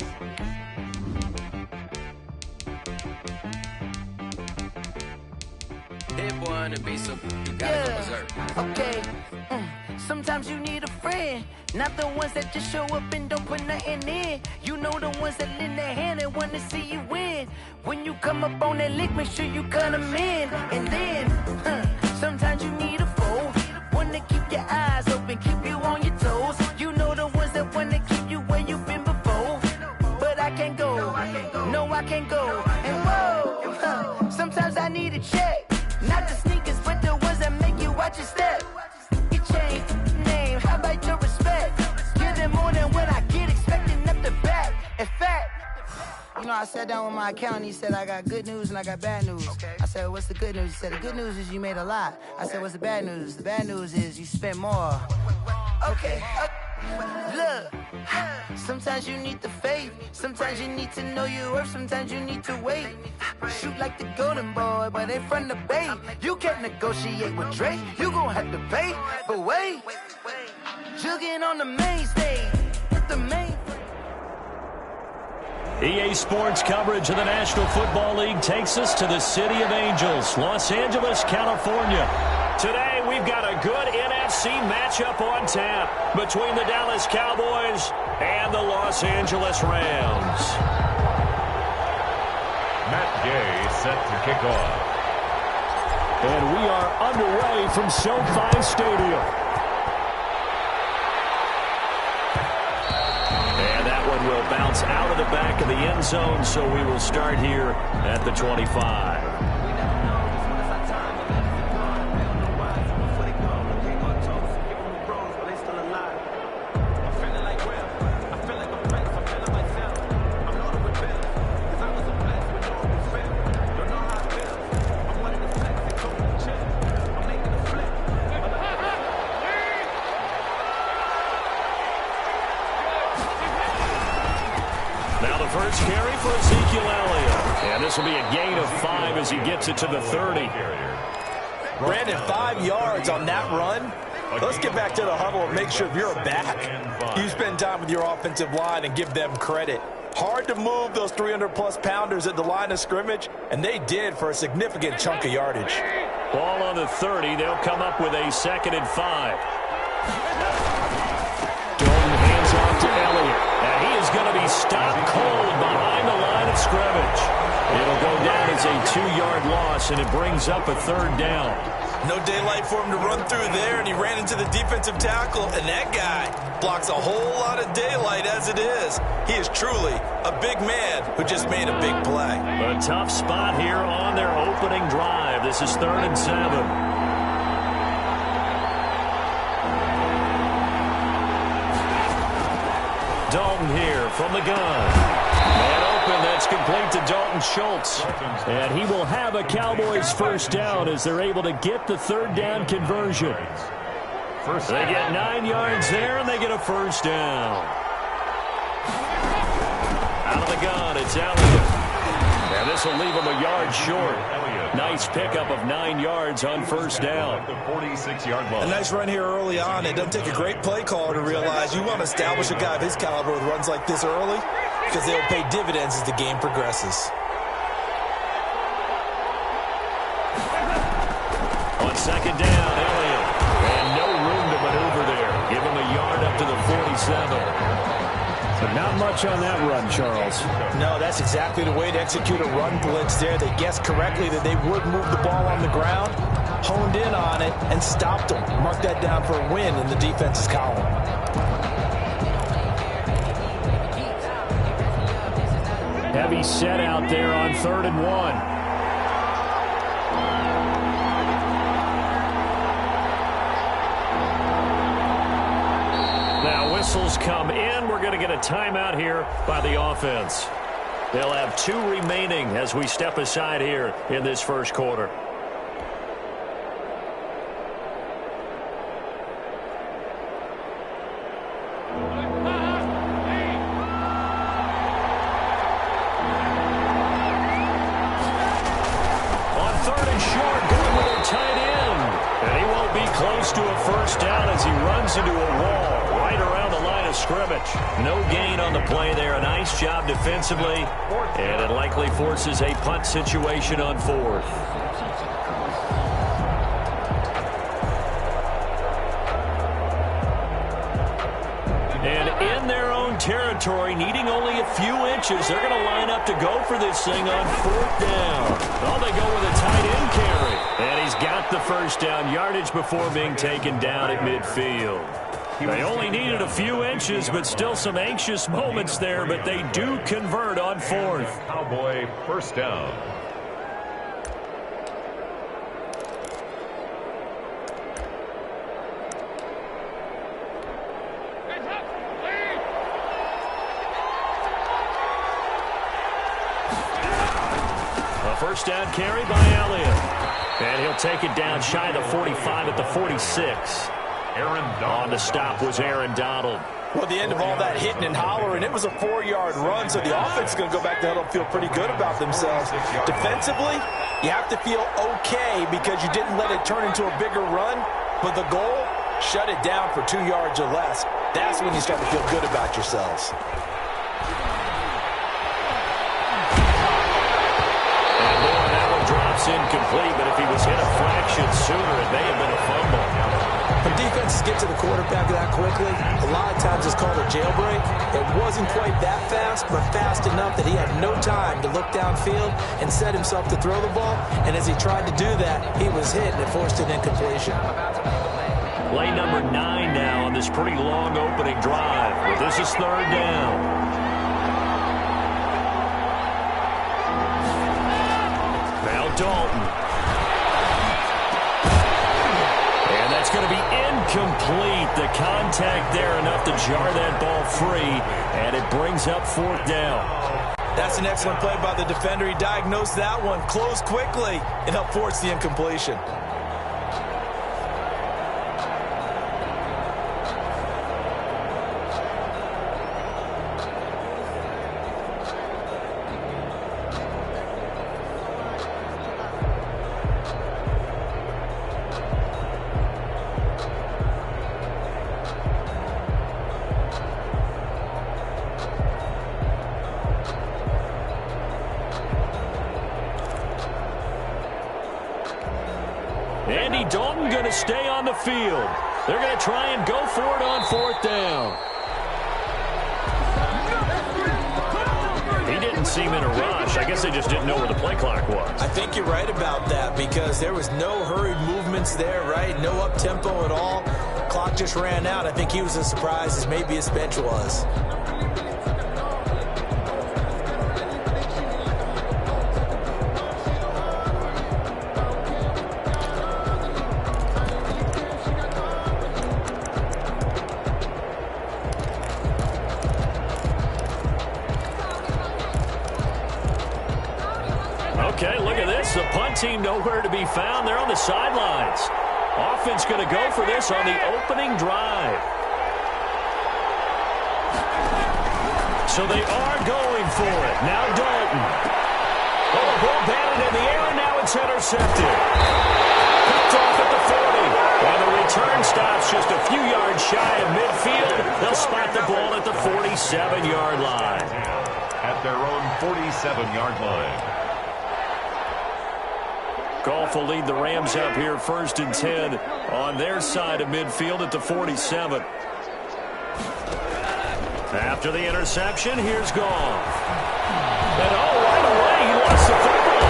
That boy on the beat, so you gotta go berserk. Okay. Sometimes you need a friend, not the ones that just show up and don't put nothing in. You know the ones that lend their hand and want to see you win. When you come up on that lick, make sure you cut them in. And then, sometimes you need a foe, one to keep your eyes open, keep you on your toes. You know the ones that want to keep you where you've been before. But I can't go, no, I can't go. And whoa, sometimes I need a check. Not the sneakers, but the ones that make you watch your step. Your chain, name, how about your respect? Give them more than what I get, expecting up the back. In fact, you know, I sat down with my accountant, he said, I got good news and I got bad news. Okay. I said, what's the good news? He said, the good news is you made a lot. I said, what's the bad news? The bad news is you spent more. Okay. Look, sometimes you need the faith, sometimes you need to know your worth, sometimes you need to wait. Shoot like the golden boy, but they from the bay. You can't negotiate with Drake, you gon' have to pay. But wait, jugging on the main stage, the main. EA Sports coverage of the National Football League takes us to the City of Angels, Los Angeles, California. Today, we've got a good NFC matchup on tap between the Dallas Cowboys and the Los Angeles Rams. Matt Gay set to kick off. And we are underway from SoFi Stadium. And that one will bounce out of the back of the end zone, so we will start here at the 25. Now the first carry for Ezekiel Elliott. And this will be a gain of 5 as he gets it to the 30. Brandon, 5 yards on that run. Let's get back to the huddle and make sure if you're a back, you spend time with your offensive line and give them credit. Hard to move those 300-plus pounders at the line of scrimmage, and they did for a significant chunk of yardage. Ball on the 30. They'll come up with a 2nd and 5. Dalton hands off to Elliott. And he is going to be stopped cold behind the line of scrimmage. It'll go down as a 2-yard loss, and it brings up a 3rd down. No daylight for him to run through there, and he ran into the defensive tackle, and that guy blocks a whole lot of daylight as it is. He is truly a big man who just made a big play. A tough spot here on their opening drive. This is 3rd and 7. Dalton here from the gun. Man open, that's complete to Dalton Schultz. And he will have a Cowboys first down as they're able to get the 3rd down conversion. They get 9 yards there, and they get a first down. Out of the gun, it's Elliott. And this will leave him a yard short. Nice pickup of 9 yards on first down. A nice run here early on. It doesn't take a great play caller to realize you want to establish a guy of his caliber with runs like this early because they'll pay dividends as the game progresses. On 2nd down, Elliott. And no room to maneuver there. Give him a yard up to the 47. But not much on that run, Charles. No, that's exactly the way to execute a run blitz there. They guessed correctly that they would move the ball on the ground, honed in on it, and stopped them. Mark that down for a win in the defense's column. Heavy set out there on 3rd and 1. Now whistles come in. We're going to get a timeout here by the offense. They'll have 2 remaining as we step aside here in this first quarter. On 3rd and short, going with their tight end. And he won't be close to a first down as he runs into a wall right around the line of scrimmage. No gain on the play there. A nice job defensively. And it likely forces a punt situation on 4th. And in their own territory, needing only a few inches, they're going to line up to go for this thing on 4th down. Oh, they go with a tight end carry. And he's got the first down yardage before being taken down at midfield. They only needed a few inches, but still some anxious moments there, but they do convert on 4th. Cowboy first down. A first down carry by Elliott. And he'll take it down shy of the 45 at the 46. On the stop was Aaron Donald. Well, the end of all that hitting and hollering, it was a 4-yard run, so the offense is going to go back to huddle and feel pretty good about themselves. Defensively, you have to feel okay because you didn't let it turn into a bigger run, but the goal, shut it down for 2 yards or less. That's when you start to feel good about yourselves. Drops incomplete, but if he was hit a fraction sooner, it may have been a fumble. When defenses get to the quarterback that quickly, a lot of times it's called a jailbreak. It wasn't quite that fast, but fast enough that he had no time to look downfield and set himself to throw the ball. And as he tried to do that, he was hit and it forced an incompletion. Play number 9 now on this pretty long opening drive. But this is 3rd down. Dalton. And that's going to be incomplete. The contact there enough to jar that ball free, and it brings up 4th down. That's an excellent play by the defender. He diagnosed that one, closed quickly, and helped force the incompletion. Dalton going to stay on the field. They're going to try and go for it on 4th down. He didn't seem in a rush. I guess they just didn't know where the play clock was. I think you're right about that because there was no hurried movements there, right? No up-tempo at all. Clock just ran out. I think he was as surprised as maybe his bench was. Okay, look at this. The punt team nowhere to be found. They're on the sidelines. Offense going to go for this on the opening drive. So they are going for it. Now Dalton. Oh, the ball batted in the air, and now it's intercepted. Picked off at the 40. And the return stops just a few yards shy of midfield. They'll spot the ball at the 47-yard line. At their own 47-yard line. Goff will lead the Rams up here 1st and 10 on their side of midfield at the 47. After the interception, here's Goff. And right away, he lost the football.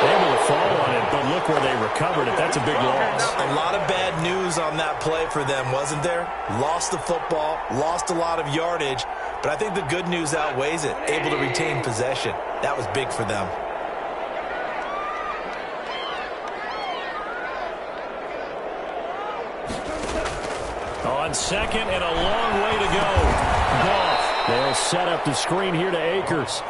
Able to fall on it, but look where they recovered it. That's a big loss. A lot of bad news on that play for them, wasn't there? Lost the football, lost a lot of yardage, but I think the good news outweighs it. Able to retain possession. That was big for them. On 2nd and a long way to go. Goff. They'll set up the screen here to Akers.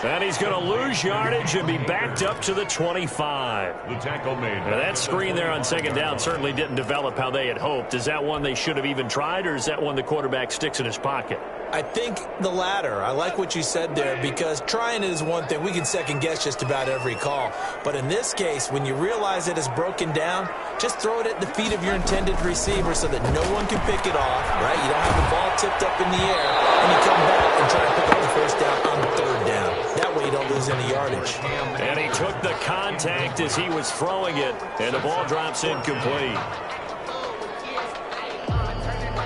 And he's going to lose yardage and be backed up to the 25. The tackle made. Now that screen there on 2nd down certainly didn't develop how they had hoped. Is that one they should have even tried, or is that one the quarterback sticks in his pocket? I think the latter. I like what you said there because trying it is one thing. We can second-guess just about every call. But in this case, when you realize it is broken down, just throw it at the feet of your intended receiver so that no one can pick it off, right? You don't have the ball tipped up in the air, and you come back and try to pick up the 1st down on 3rd down. That way you don't lose any yardage. And he took the contact as he was throwing it, and the ball drops incomplete.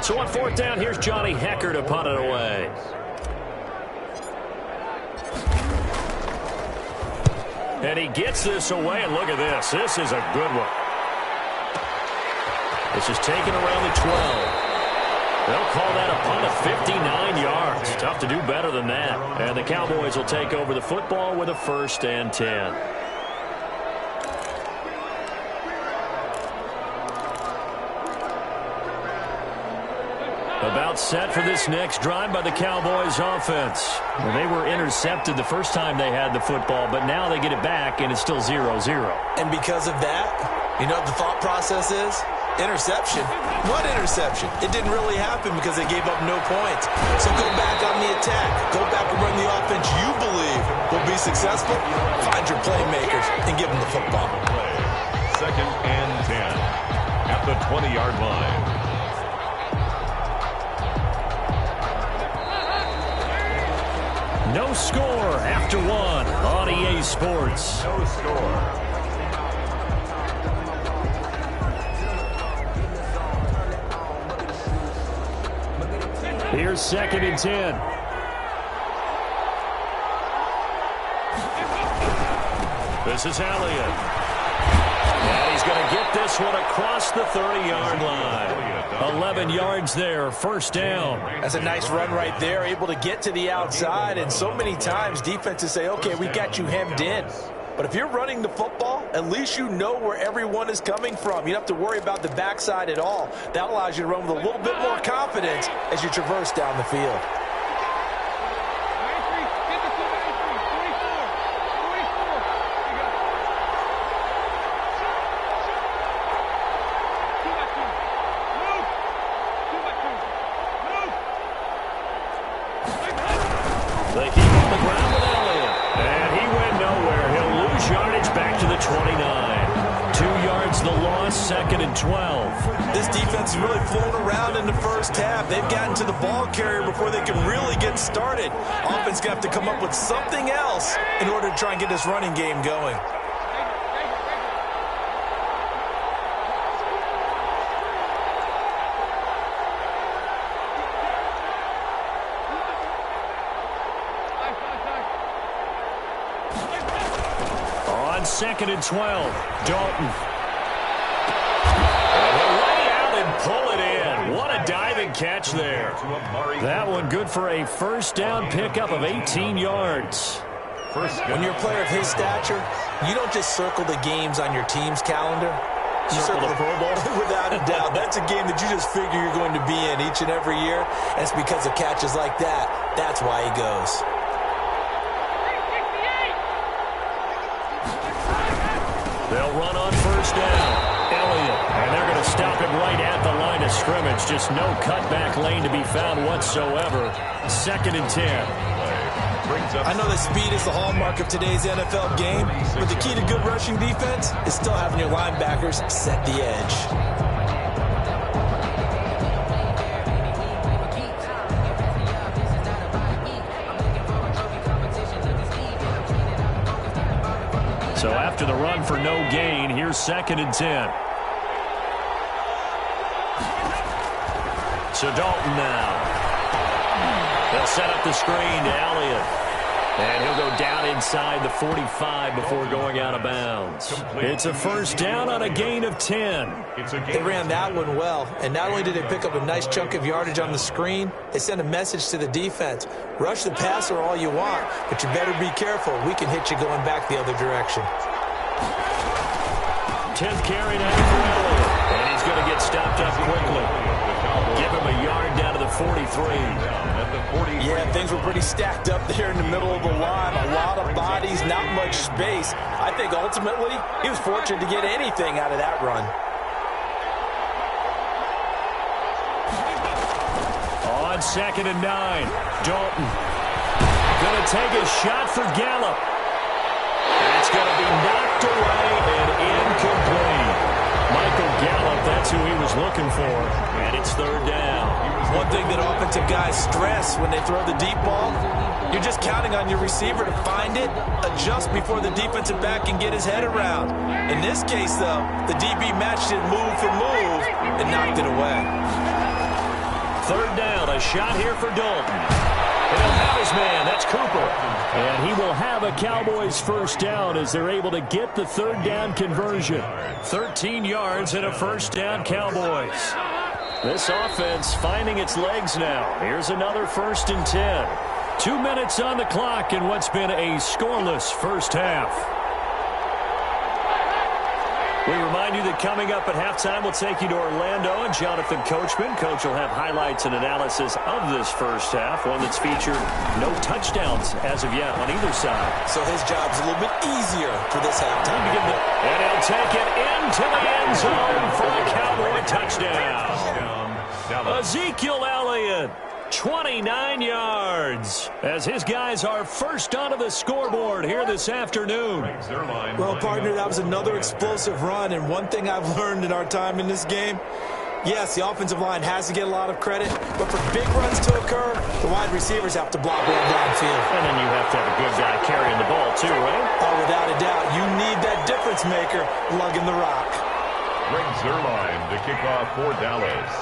So on 4th down, here's Johnny Hecker to punt it away. And he gets this away, and look at this. This is a good one. This is taken around the 12. They'll call that a punt of 59 yards. Tough to do better than that. And the Cowboys will take over the football with a 1st and 10. About set for this next drive by the Cowboys offense. Well, they were intercepted the first time they had the football, but now they get it back, and it's still 0-0. And because of that, you know what the thought process is? Interception. What interception? It didn't really happen because they gave up no points. So go back on the attack. Go back and run the offense you believe will be successful. Find your playmakers and give them the football. 2nd and 10 at the 20-yard line. No score after 1 on EA Sports. No score. Here's 2nd and 10. This is Elliott. And he's going to get this one across the 30-yard line. 11 yards there, 1st down. That's a nice run right there, able to get to the outside. And so many times defenses say, okay, we got you hemmed in. But if you're running the football, at least you know where everyone is coming from. You don't have to worry about the backside at all. That allows you to run with a little bit more confidence as you traverse down the field. They keep on the ground with Elliott. And he went nowhere. He'll lose yardage back to the 29. 2 yards the loss, 2nd and 12. This defense has really flown around in the first half. They've gotten to the ball carrier before they can really get started. Offense going to have to come up with something else in order to try and get this running game going. on 2nd and 12. Dalton. And he'll lay out and pull it in. What a diving catch there. That one good for a first down pickup of 18 yards. When you're a player of his stature, you don't just circle the games on your team's calendar. You circle the Pro Bowl? Without a doubt. That's a game that you just figure you're going to be in each and every year. And it's because of catches like that. That's why he goes. They'll run on first down. Elliott. And they're going to stop him right at the line of scrimmage. Just no cutback lane to be found whatsoever. 2nd and 10. I know that speed is the hallmark of today's NFL game, but the key to good rushing defense is still having your linebackers set the edge. So after the run for no gain, here's 2nd and 10. So Dalton now. They'll set up the screen to Elliott. And he'll go down inside the 45 before going out of bounds. It's a first down on a gain of 10. They ran that one well, and not only did they pick up a nice chunk of yardage on the screen, they sent a message to the defense. Rush the passer all you want, but you better be careful. We can hit you going back the other direction. 10th carry now for Elliott, and he's going to get stopped up quickly. Give him a yard down to the 43. Yeah, things were pretty stacked up there in the middle of the line. A lot of bodies, not much space. I think ultimately he was fortunate to get anything out of that run. On 2nd and 9, Dalton going to take a shot for Gallup. It's going to be knocked away and incomplete. Michael Gallup, that's who he was looking for, and it's 3rd down. One thing that offensive guys stress when they throw the deep ball, you're just counting on your receiver to find it, adjust before the defensive back can get his head around. In this case, though, the DB matched it move for move and knocked it away. 3rd down, a shot here for Dalton. And he'll have his man, that's Cooper. And he will have a Cowboys first down as they're able to get the 3rd down conversion. 13 yards and a first down, Cowboys. This offense finding its legs now. Here's another 1st and 10. 2 minutes on the clock in what's been a scoreless first half. We remind you that coming up at halftime, we'll take you to Orlando and Jonathan Coachman. Coach will have highlights and analysis of this first half, one that's featured no touchdowns as of yet on either side. So his job's a little bit easier for this halftime. And he'll take it into the end zone for a Cowboy touchdown. Ezekiel Elliott, 29 yards, as his guys are first onto the scoreboard here this afternoon. Well, partner, that was another explosive run, and one thing I've learned in our time in this game, yes, the offensive line has to get a lot of credit, but for big runs to occur, the wide receivers have to block well downfield. And then you have to have a good guy carrying the ball too, right? Oh, without a doubt. You need that difference maker lugging the rock. Greg Zuerlein to kick off for Dallas.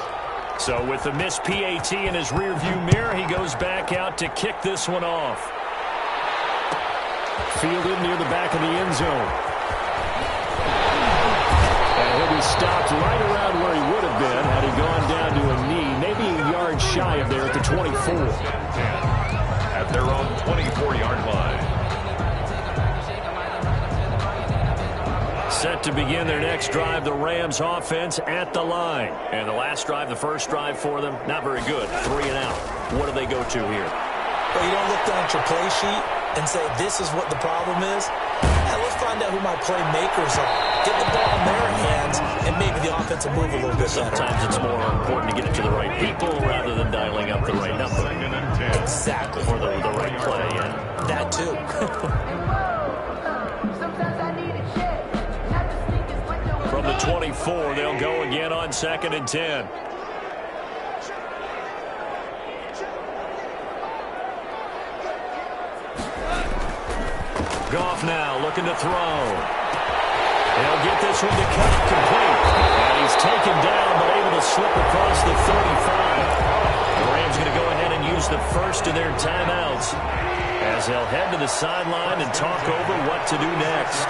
So with the missed PAT in his rearview mirror, he goes back out to kick this one off. Fielded near the back of the end zone. And he'll be stopped right around where he would have been had he gone down to a knee, maybe a yard shy of there at the 24. At their own 24-yard line. Set to begin their next drive, the Rams offense at the line. And the last drive, the first drive for them, not very good. 3 and out. What do they go to here? Well, you don't look down at your play sheet and say, this is what the problem is. Hey, let's find out who my playmakers are. Get the ball in their hands, and maybe the offense will move a little bit better. Sometimes it's more important to get it to the right people rather than dialing up the right number. Exactly. Or the right play, yeah. That too. From the 24, they'll go again on 2nd and 10. Goff now looking to throw. He'll get this one to cut complete. And he's taken down but able to slip across the 35. The Rams going to go ahead and use the first of their timeouts as they'll head to the sideline and talk over what to do next.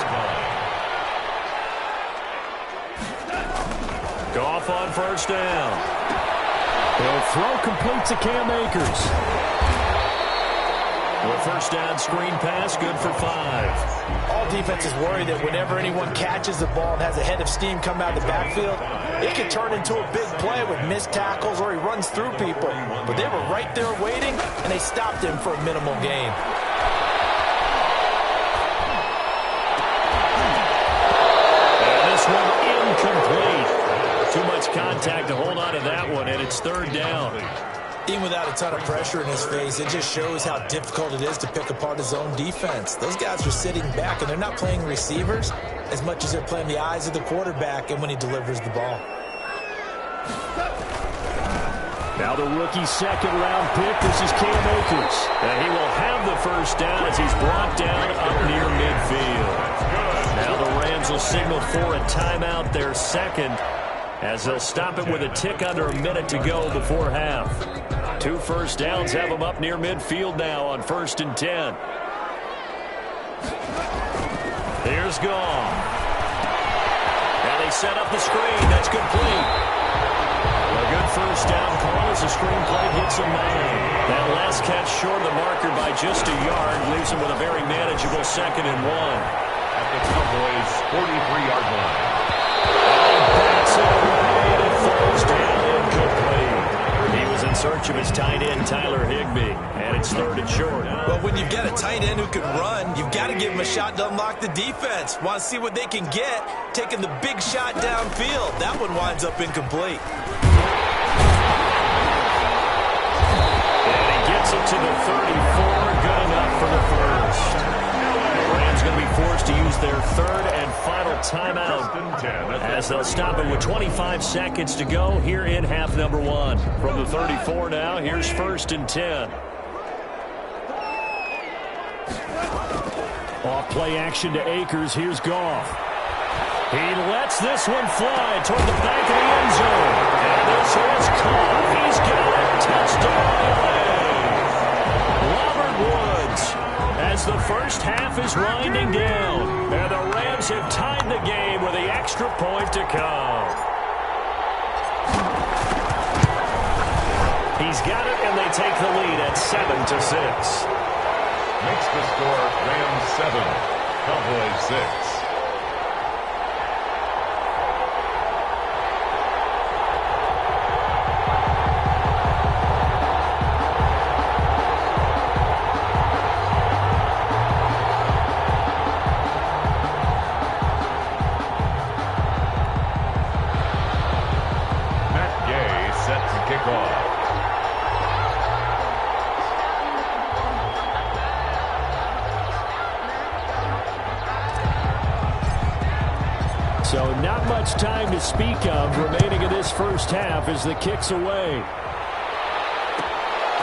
Goff on first down. He'll throw complete to Cam Akers. The first down screen pass, good for 5. All defenses worry that whenever anyone catches the ball and has a head of steam come out of the backfield, it can turn into a big play with missed tackles or he runs through people. But they were right there waiting, and they stopped him for a minimal gain. And this one incomplete. Too much contact to hold on to that one, and it's third down. Even without a ton of pressure in his face, it just shows how difficult it is to pick apart his own defense. Those guys are sitting back, and they're not playing receivers as much as they're playing the eyes of the quarterback and when he delivers the ball. Now the rookie second-round pick, this is Cam Akers. And he will have the first down as he's brought down up near midfield. Now the Rams will signal for a timeout, their second, as they'll stop it with a tick under a minute to go before half. 2 first downs have them up near midfield now on 1st and 10. Here's Goff. And they set up the screen. That's complete. A good first down call as the screen play hits a man. That last catch short of the marker by just a yard leaves him with a very manageable 2nd and 1. At the Cowboys' 43-yard line. Backs it away and it falls down incomplete. He was in search of his tight end, Tyler Higbee, and it's 3rd and short. Well, when you've got a tight end who can run, you've got to give him a shot to unlock the defense. Want to see what they can get, taking the big shot downfield. That one winds up incomplete. And he gets it to the 34, good enough for the first. The Rams going to be forced to use their 3rd and final timeout as they'll stop it with 25 seconds to go here in half number 1. From the 34 now, here's 1st and 10. Off play action to Akers. Here's Goff. He lets this one fly toward the back of the end zone. And this is caught. He's got it. Touchdown, LA. Robert Woods, as the first half is winding down. And the Rams have tied the game with the extra point to come. He's got it, and they take the lead at 7-6. Makes the score Rams 7, Cowboys 6. So not much time to speak of remaining in this first half as the kick's away.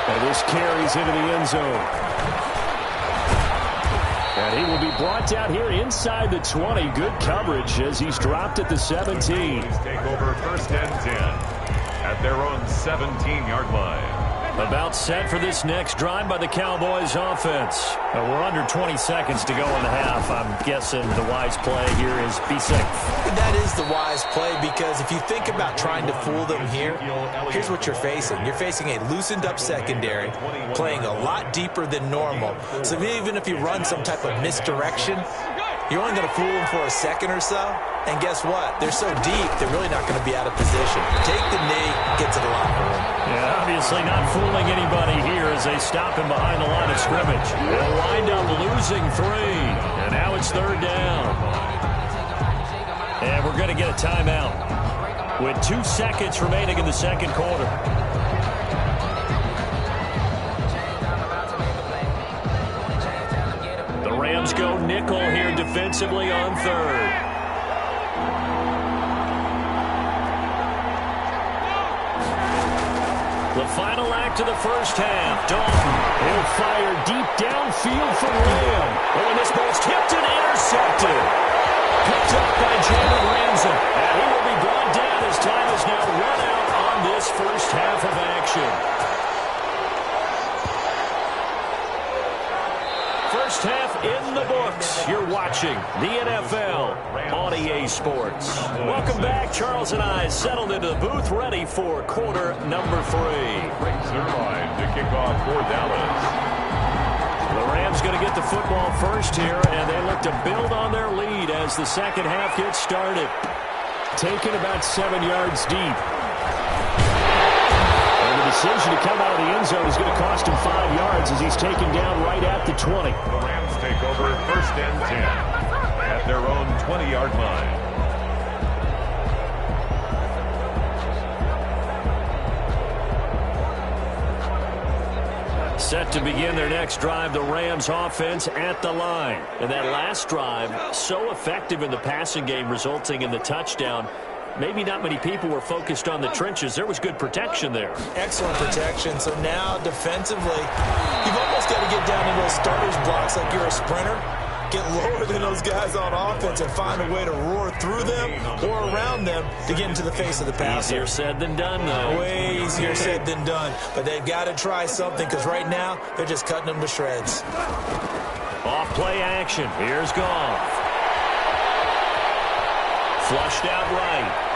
And this carries into the end zone. And he will be brought down here inside the 20. Good coverage as he's dropped at the 17. Take over 1st and 10 at their own 17-yard line. About set for this next drive by the Cowboys offense. We're under 20 seconds to go in the half. I'm guessing the wise play here is be safe. That is the wise play because if you think about trying to fool them here, here's what you're facing. You're facing a loosened up secondary, playing a lot deeper than normal. So even if you run some type of misdirection, you're only going to fool them for a second or so. And guess what? They're so deep, they're really not going to be out of position. Take the knee, get to the locker room. Yeah, obviously not fooling anybody here as they stop him behind the line of scrimmage. They'll wind up losing 3. And now it's 3rd down. And we're going to get a timeout with 2 seconds remaining in the second quarter. The Rams go nickel here defensively on 3rd. The final act of the first half. Dalton, he'll fire deep downfield for Lamb. Oh, and this ball's tipped and intercepted. Picked up by Jalen Ramsey. And he will be brought down as time is now run out on this first half of action. First half in the books. You're watching the NFL on EA Sports. Welcome back. Charles and I settled into the booth, ready for quarter number 3. Line to kick off for Dallas. The Rams going to get the football first here, and they look to build on their lead as the second half gets started. Taken about 7 yards deep. And the decision to come out of the end zone is going to cost him 5 yards as he's taken down right at the 20. The Rams take over first and 10 at their own 20-yard line. Set to begin their next drive, the Rams offense at the line. And that last drive, so effective in the passing game, resulting in the touchdown. Maybe not many people were focused on the trenches. There was good protection there. Excellent protection. So now defensively, you've almost got to get down into those starters blocks like you're a sprinter. Get lower than those guys on offense and find a way to roar through them or around them to get into the face of the passer. Easier said than done, though. Way easier said than done. But they've got to try something because right now they're just cutting them to shreds. Off play action. Here's Goff. Flushed out right.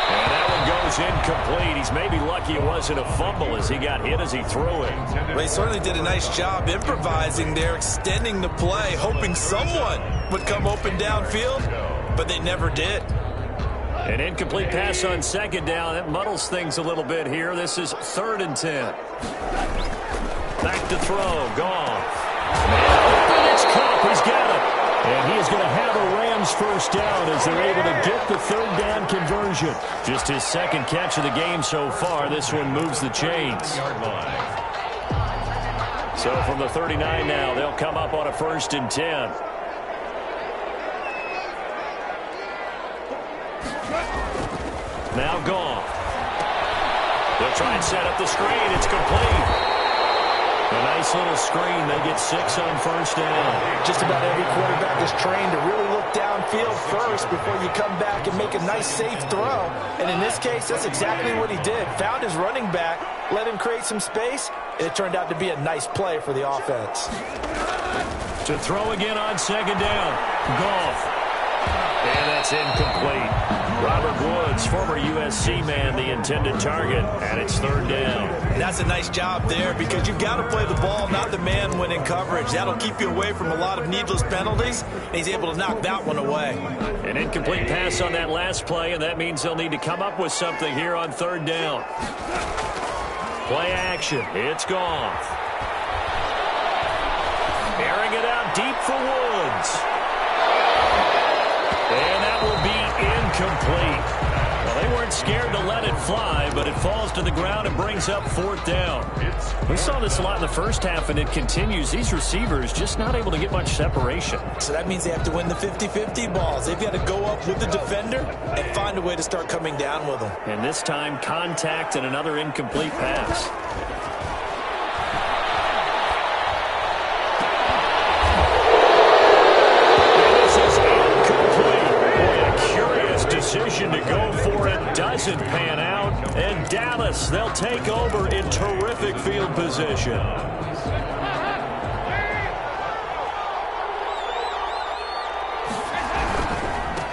And that one goes incomplete. He's maybe lucky it wasn't a fumble as he got hit as he threw it. Well, he certainly did a nice job improvising there, extending the play, hoping someone would come open downfield, but they never did. An incomplete pass on second down. That muddles things a little bit here. This is 3rd and 10. Back to throw. Goff. And it's Cup. He's got it. And he is going to have a Rams first down as they're able to get the 3rd down conversion. Just his second catch of the game so far. This one moves the chains. So from the 39 now, they'll come up on a 1st and 10. Now Goff. They'll try and set up the screen. It's complete. A nice little screen. They get 6 on 1st down. Just about every quarterback is trained to really look downfield first before you come back and make a nice, safe throw. And in this case, that's exactly what he did. Found his running back, let him create some space, and it turned out to be a nice play for the offense. To throw again on 2nd down. Goff. And that's incomplete. Robert Woods, former USC man, the intended target, and it's 3rd down. That's a nice job there because you've got to play the ball, not the man when in coverage. That'll keep you away from a lot of needless penalties, and he's able to knock that one away. An incomplete pass on that last play, and that means they'll need to come up with something here on 3rd down. Play action. It's Goff. Airing it out deep for Woods. And that will be incomplete. Well, they weren't scared to let it fly, but it falls to the ground and brings up 4th down. We saw this a lot in the first half, and it continues. These receivers just not able to get much separation. So that means they have to win the 50-50 balls. They've got to go up with the defender and find a way to start coming down with them. And this time, contact and another incomplete pass. Decision to go for it doesn't pan out, and Dallas, they'll take over in terrific field position.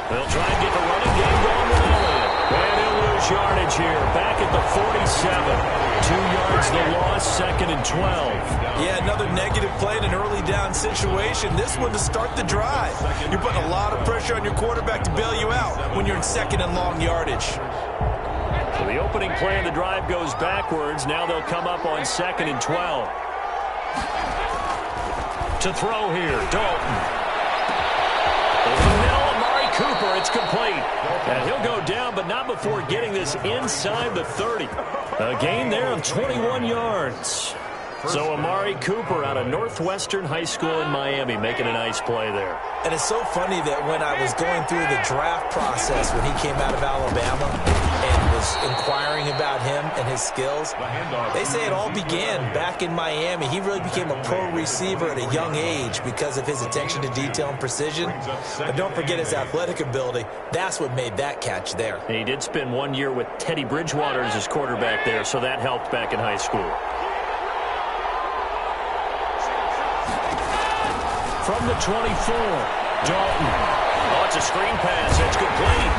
They'll try and get the running game going with Elliott, and he'll lose yardage here, back at the 47. 2 yards the loss, 2nd and 12. Yeah, another negative play in an early down situation. This one to start the drive. You're putting a lot of pressure on your quarterback to bail you out when you're in 2nd and long yardage. So the opening play of the drive goes backwards. Now they'll come up on 2nd and 12. To throw here, Dalton. Over the middle, Amari Cooper, it's complete. And he'll go down, but not before getting this inside the 30. A gain there of 21 yards. So Amari Cooper out of Northwestern High School in Miami making a nice play there. And it's so funny that when I was going through the draft process when he came out of Alabama and was inquiring about him and his skills, they say it all began back in Miami. He really became a pro receiver at a young age because of his attention to detail and precision. But don't forget his athletic ability. That's what made that catch there. And he did spend 1 year with Teddy Bridgewater as his quarterback there, so that helped back in high school. From the 24, Dalton. Oh, it's a screen pass. It's complete.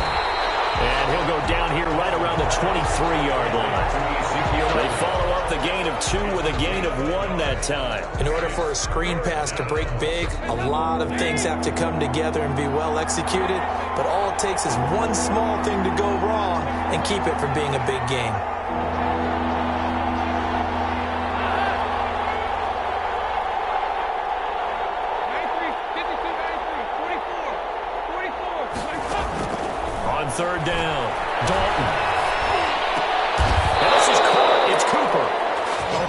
And he'll go down here right around the 23-yard line. They follow up the gain of 2 with a gain of 1 that time. In order for a screen pass to break big, a lot of things have to come together and be well executed. But all it takes is one small thing to go wrong and keep it from being a big game. Third down, Dalton. And this is caught. It's Cooper.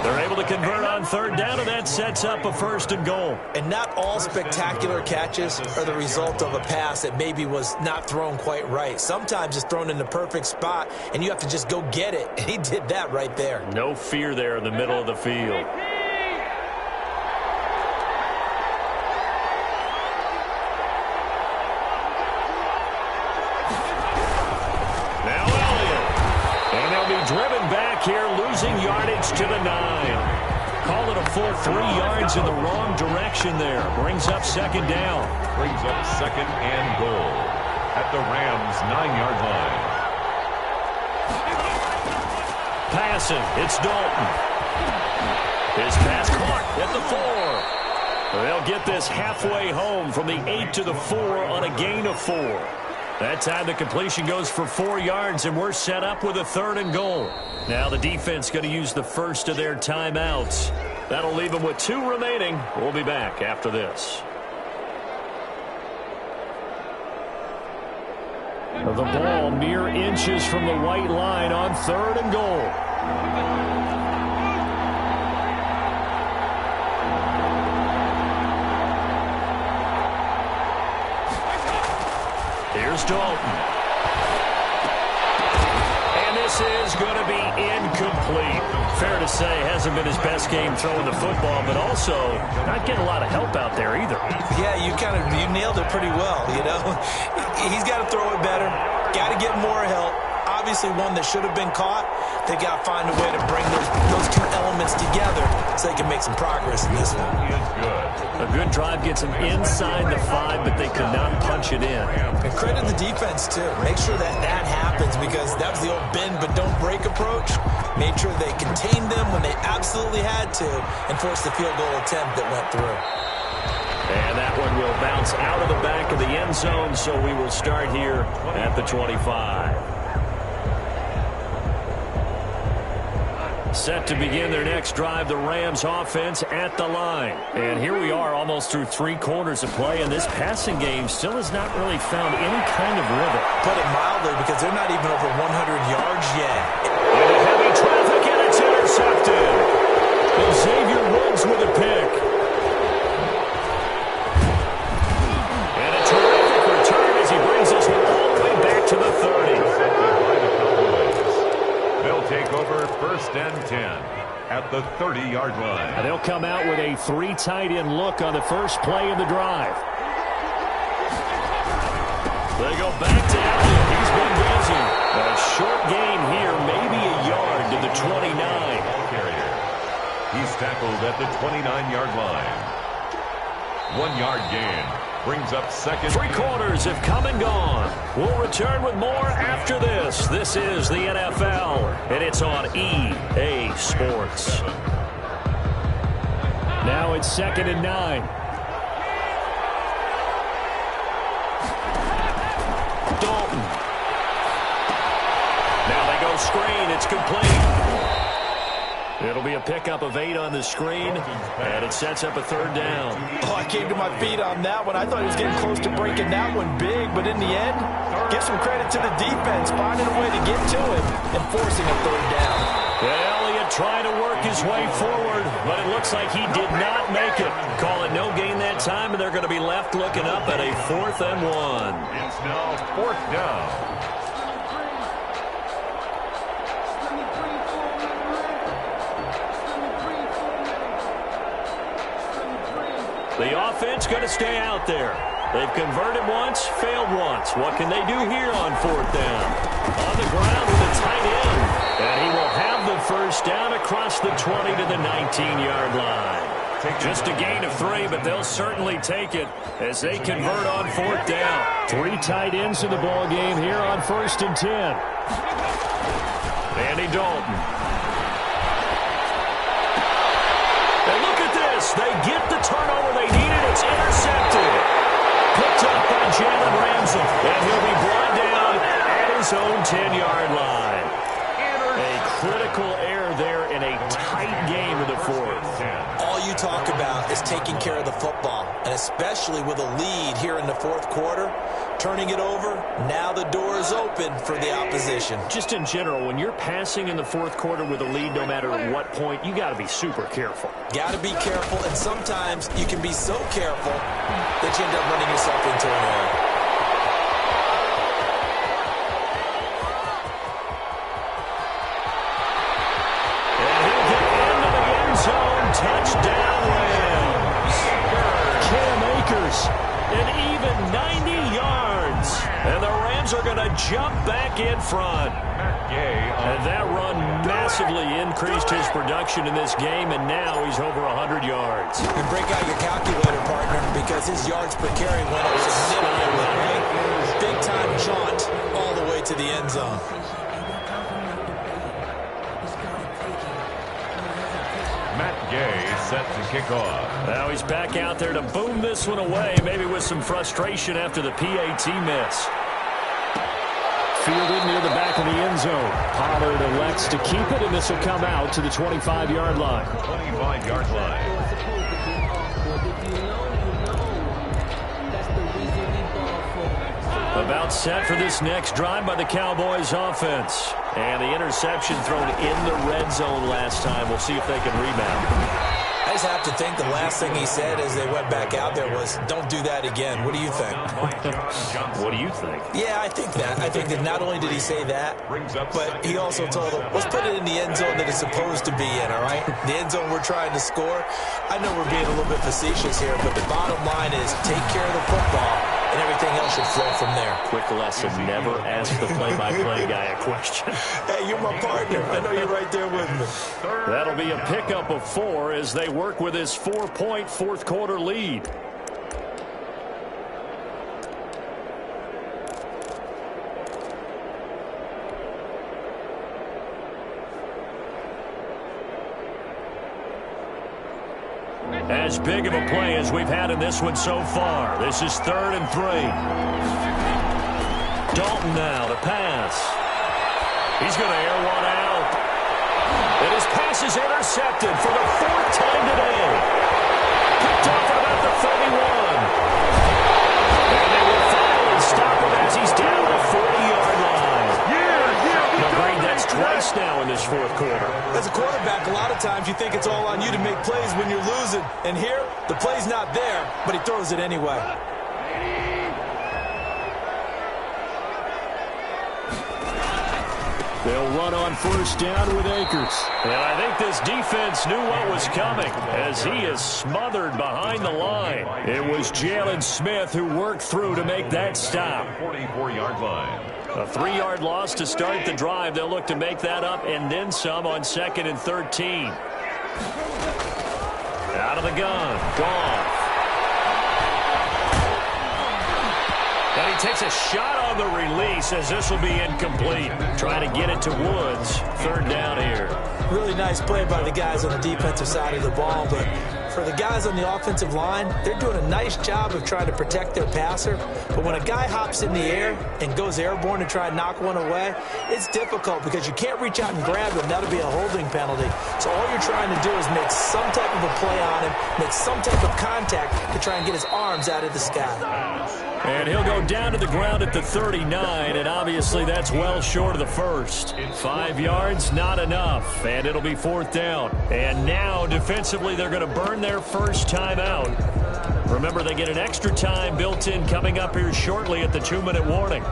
They're able to convert on third down, and that sets up a 1st and goal. And not all spectacular catches are the result of a pass that maybe was not thrown quite right. Sometimes it's thrown in the perfect spot, and you have to just go get it. And he did that right there. No fear there in the middle of the field. Driven back here, losing yardage to the 9. Call it a full 3 yards in the wrong direction there. Brings up 2nd down. Brings up 2nd and goal at the Rams' 9-yard line. Passing, it's Dalton. His pass caught at the 4. They'll get this halfway home from the 8 to the 4 on a gain of 4. That time the completion goes for 4 yards, and we're set up with a 3rd and goal. Now the defense going to use the first of their timeouts. That'll leave them with 2 remaining. We'll be back after this. The ball mere inches from the white line on 3rd and goal. Here's Dalton. And this is going to be incomplete. Fair to say, hasn't been his best game throwing the football, but also not getting a lot of help out there either. Yeah, you nailed it pretty well, you know. He's got to throw it better. Got to get more help. Obviously one that should have been caught. They got to find a way to bring those 2 elements together so they can make some progress in this one. A good drive gets them inside the 5, but they could not punch it in. And credit the defense, too. Make sure that happens, because that was the old bend but don't break approach. Made sure they contained them when they absolutely had to and forced the field goal attempt that went through. And that one will bounce out of the back of the end zone, so we will start here at the 25. Set to begin their next drive, the Rams offense at the line. And here we are almost through 3 quarters of play, and this passing game still has not really found any kind of rhythm. Put it mildly, because they're not even over 100 yards yet. Into heavy traffic, and it's intercepted. Xavier Woods with a pick. And a terrific return as he brings us all the way back to the 30. They'll take over 1st and 10 at the 30-yard line. And they'll come out with a 3 tight end look on the first play of the drive. They go back to Elliott. He's been busy. A short gain here, maybe a yard to the 29. Carrier. He's tackled at the 29-yard line. 1-yard gain. Brings up 2nd. 3 quarters have come and gone. We'll return with more after this. This is the NFL, and it's on EA Sports. Now it's 2nd and 9. Dalton. Now they go screen. It's complete. It'll be a pickup of 8 on the screen, and it sets up a 3rd down. Oh, I came to my feet on that one. I thought he was getting close to breaking that one big, but in the end, give some credit to the defense, finding a way to get to him and forcing a 3rd down. Elliott trying to work his way forward, but it looks like he did not make it. Call it no gain that time, and they're going to be left looking up at a 4th and 1. It's now 4th down. The offense going to stay out there. They've converted once, failed once. What can they do here on 4th down? On the ground with a tight end. And he will have the 1st down across the 20 to the 19-yard line. Just a gain of 3, but they'll certainly take it as they convert on 4th down. 3 tight ends in the ball game here on 1st and 10. Andy Dalton. And look at this. They get the turnover they needed. It's intercepted. Picked up by Jalen Ramsey. And he'll be brought down at his own 10-yard line. A critical error there in a tight game in the 4th. All you talk about is taking care of the football, and especially with a lead here in the 4th quarter, turning it over, now the door is open for the opposition. Just in general, when you're passing in the 4th quarter with a lead, no matter what point, you got to be super careful. Got to be careful, and sometimes you can be so careful that you end up running yourself into an error. Touchdown Rams. Cam Akers, an even 90 yards. And the Rams are going to jump back in front. And that run massively increased his production in this game, and now he's over 100 yards. And break out your calculator, partner, because his yards per carry went up significantly. Big-time jaunt all the way to the end zone. Set to kick off. Now he's back out there to boom this one away, maybe with some frustration after the PAT miss. Fielded near the back of the end zone. Pollard elects to keep it, and this will come out to the 25-yard line. 25-yard line. About set for this next drive by the Cowboys offense. And the interception thrown in the red zone last time. We'll see if they can rebound. I just have to think the last thing he said as they went back out there was, don't do that again. What do you think? What do you think? Yeah, I think that. I think that not only did he say that, but he also told them, let's put it in the end zone that it's supposed to be in, all right? The end zone we're trying to score. I know we're being a little bit facetious here, but the bottom line is take care of the football, and everything else should flow from there. Quick lesson, never ask the play-by-play guy a question. Hey, you're my partner. I know you're right there with me. That'll be a pickup of 4 as they work with his 4-point 4th quarter lead. As big of a play as we've had in this one so far. This is 3rd and 3. Dalton now to pass. He's going to air one out. And his pass is intercepted for the 4th time today. Picked off at about the 31. And they will finally stop him as he's down the 40-yard line. That's twice now in this 4th quarter. As a quarterback, a lot of times you think it's all on you to make plays when you're losing. And here, the play's not there, but he throws it anyway. They'll run on 1st down with Akers. And I think this defense knew what was coming as he is smothered behind the line. It was Jalen Smith who worked through to make that stop. 44-yard line. A 3-yard loss to start the drive. They'll look to make that up and then some on 2nd and 13. Out of the gun. Goff. And he takes a shot on the release as this will be incomplete. Trying to get it to Woods. 3rd down here. Really nice play by the guys on the defensive side of the ball, but for the guys on the offensive line, they're doing a nice job of trying to protect their passer. But when a guy hops in the air and goes airborne to try and knock one away, it's difficult because you can't reach out and grab him. That'll be a holding penalty. So all you're trying to do is make some type of a play on him, make some type of contact to try and get his arms out of the sky. And he'll go down to the ground at the 39, and obviously that's well short of the first. 5 yards, not enough, and it'll be 4th down. And now, defensively, they're going to burn their first time out. Remember, they get an extra time built in coming up here shortly at the 2-minute warning.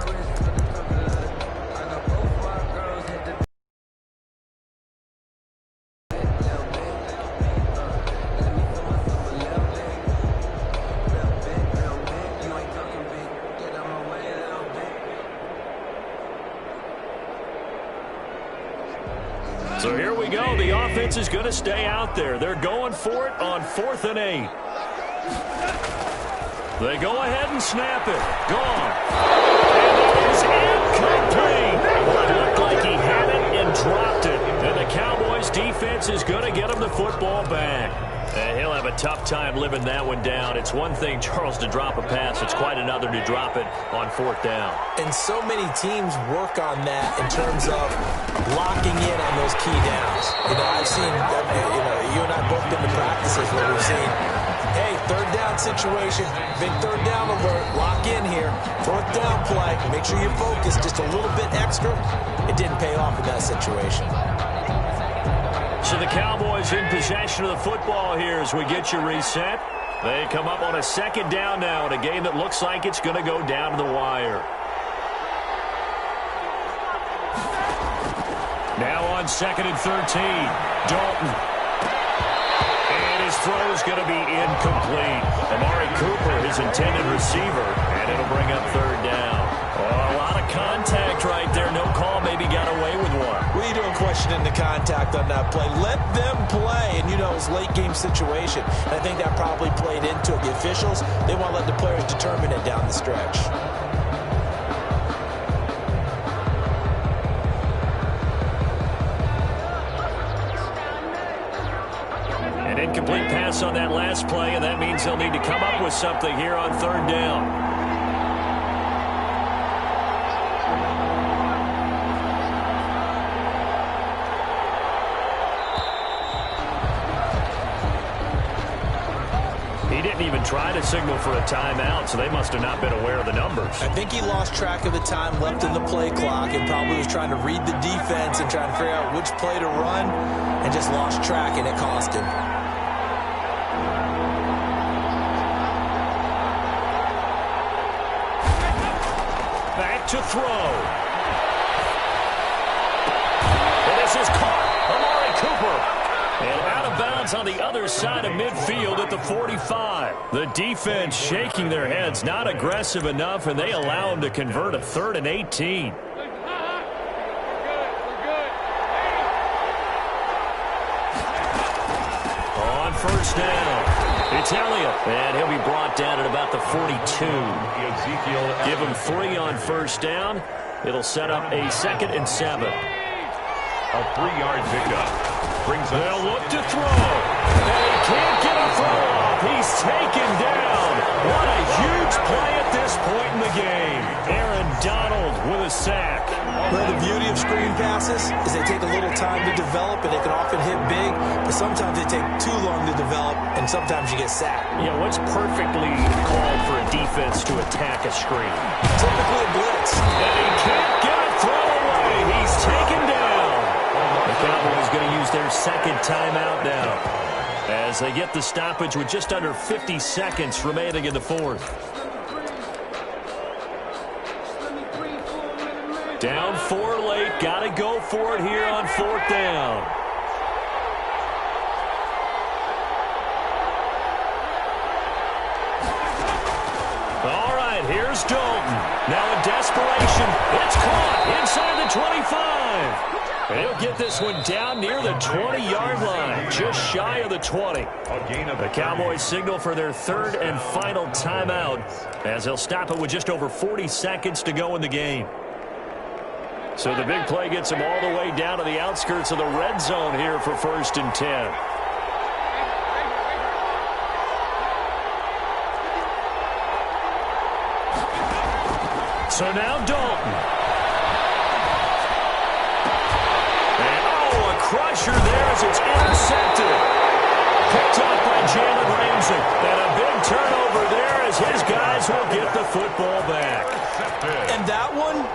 So here we go. The offense is going to stay out there. They're going for it on 4th and 8. They go ahead and snap it. Gone. And it is incomplete. Well, it looked like he had it and dropped it. And the Cowboys defense is going to get him the football back. And he'll have a tough time living that one down. It's one thing, Charles, to drop a pass. It's quite another to drop it on 4th down. And so many teams work on that in terms of locking in on those key downs. I've seen, you and I both been to practices where we've seen, hey, 3rd down situation, big 3rd down alert, lock in here. 4th down play, make sure you're focused just a little bit extra. It didn't pay off in that situation. So the Cowboys in possession of the football here as we get you reset. They come up on a 2nd down now in a game that looks like it's going to go down to the wire. Now on 2nd and 13, Dalton. And his throw is going to be incomplete. Amari Cooper, his intended receiver, and it'll bring up 3rd down. Oh, a lot of contact right there. No call, maybe got away with one. What are you doing questioning the contact on that play? Let them play. And, it's a late-game situation. And I think that probably played into it. The officials, they want to let the players determine it down the stretch. An incomplete pass on that last play, and that means they'll need to come up with something here on 3rd down. Even try to signal for a timeout, so they must have not been aware of the numbers. I think he lost track of the time left in the play clock and probably was trying to read the defense and trying to figure out which play to run and just lost track, and it cost him. Back to throw. And this is caught. Amari Cooper. And out of bounds on the other side of midfield at the 45. The defense shaking their heads, not aggressive enough, and they allow him to convert a 3rd and 18. On 1st down, it's Elliott, and he'll be brought down at about the 42. Give him 3 on 1st down. It'll set up a 2nd and 7. A 3-yard pickup. They'll look to throw. And he can't get a throw off. He's taken down. What a huge play at this point in the game. Aaron Donald with a sack. Well, the beauty of screen passes is they take a little time to develop, and they can often hit big, but sometimes they take too long to develop, and sometimes you get sacked. Yeah, what's perfectly called for a defense to attack a screen? Typically a blitz. And he can't get a throw away. He's taken down. The Cowboys going to use their 2nd timeout now as they get the stoppage with just under 50 seconds remaining in the 4th. Down 4 late. Got to go for it here on 4th down. All right, here's Dalton. Now in desperation. It's caught inside the 25. He'll get this one down near the 20-yard line, just shy of the 20. The Cowboys signal for their 3rd and final timeout as they'll stop it with just over 40 seconds to go in the game. So the big play gets them all the way down to the outskirts of the red zone here for 1st and 10. So now Dalton. Crusher there as it's intercepted. Picked up by Jalen Ramsey. And a big turnover there as his guys will get the football back. And that one,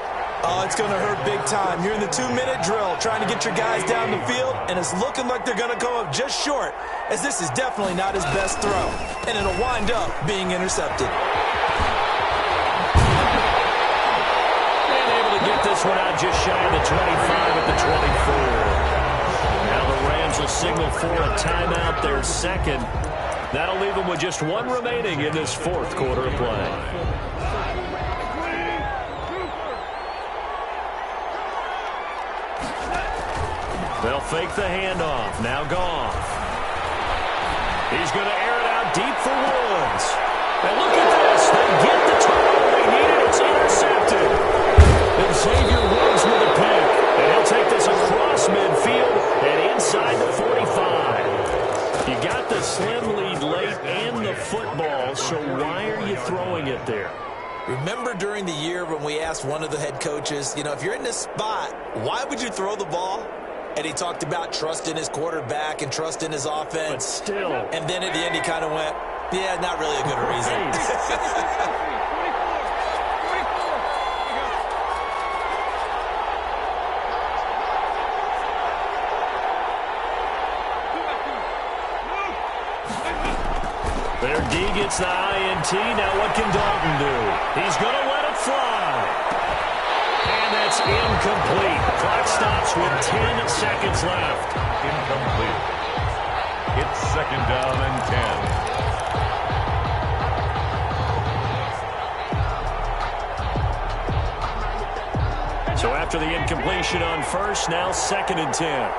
it's going to hurt big time. You're in the 2-minute drill trying to get your guys down the field, and it's looking like they're going to come up just short, as this is definitely not his best throw. And it'll wind up being intercepted. And able to get this one out just shy of the 25 at the 24. Now the Rams will signal for a timeout, their 2nd. That'll leave them with just 1 remaining in this 4th quarter of play. They'll fake the handoff. Now Goff. He's going to air it out deep for Woods. And look at this. They get the turnover they needed. It's intercepted. And Xavier Woods with a pick. And he'll take this across midfield and inside the 45. You got the slim lead late and the football, so why are you throwing it there? Remember during the year when we asked one of the head coaches, if you're in this spot, why would you throw the ball? And he talked about trust in his quarterback and trust in his offense. But still. And then at the end he kind of went, yeah, not really a good reason. Their D gets the INT. Now what can Dalton do? He's going to let it fly. And that's incomplete. Clock stops with 10 seconds left. Incomplete. It's second down and 10. So after the incompletion on first, now second and 10.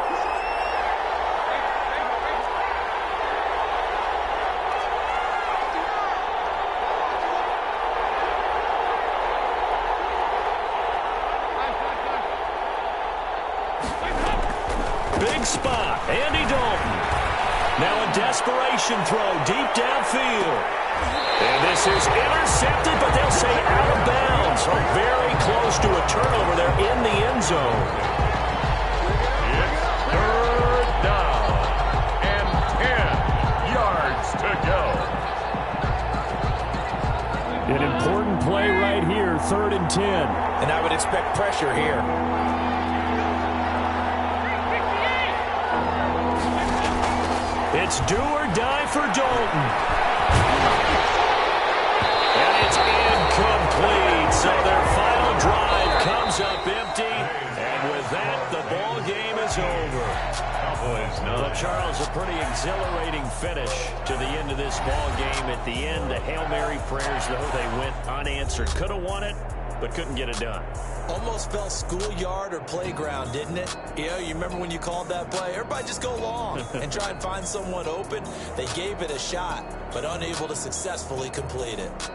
Big spot, Andy Dalton. Now a desperation throw deep downfield. And this is intercepted, but they'll say out of bounds. So very close to a turnover there in the end zone. It's third down and 10 yards to go. An important play right here, 3rd and 10. And I would expect pressure here. It's do or die for Dalton. And it's incomplete. So their final drive comes up empty. And with that, the ball game is over. Well, Charles, a pretty exhilarating finish to the end of this ball game. At the end, the Hail Mary prayers, though, they went unanswered. Could have won it, but couldn't get it done. Almost felt schoolyard or playground, didn't it? You remember when you called that play? Everybody just go long and try and find someone open. They gave it a shot, but unable to successfully complete it.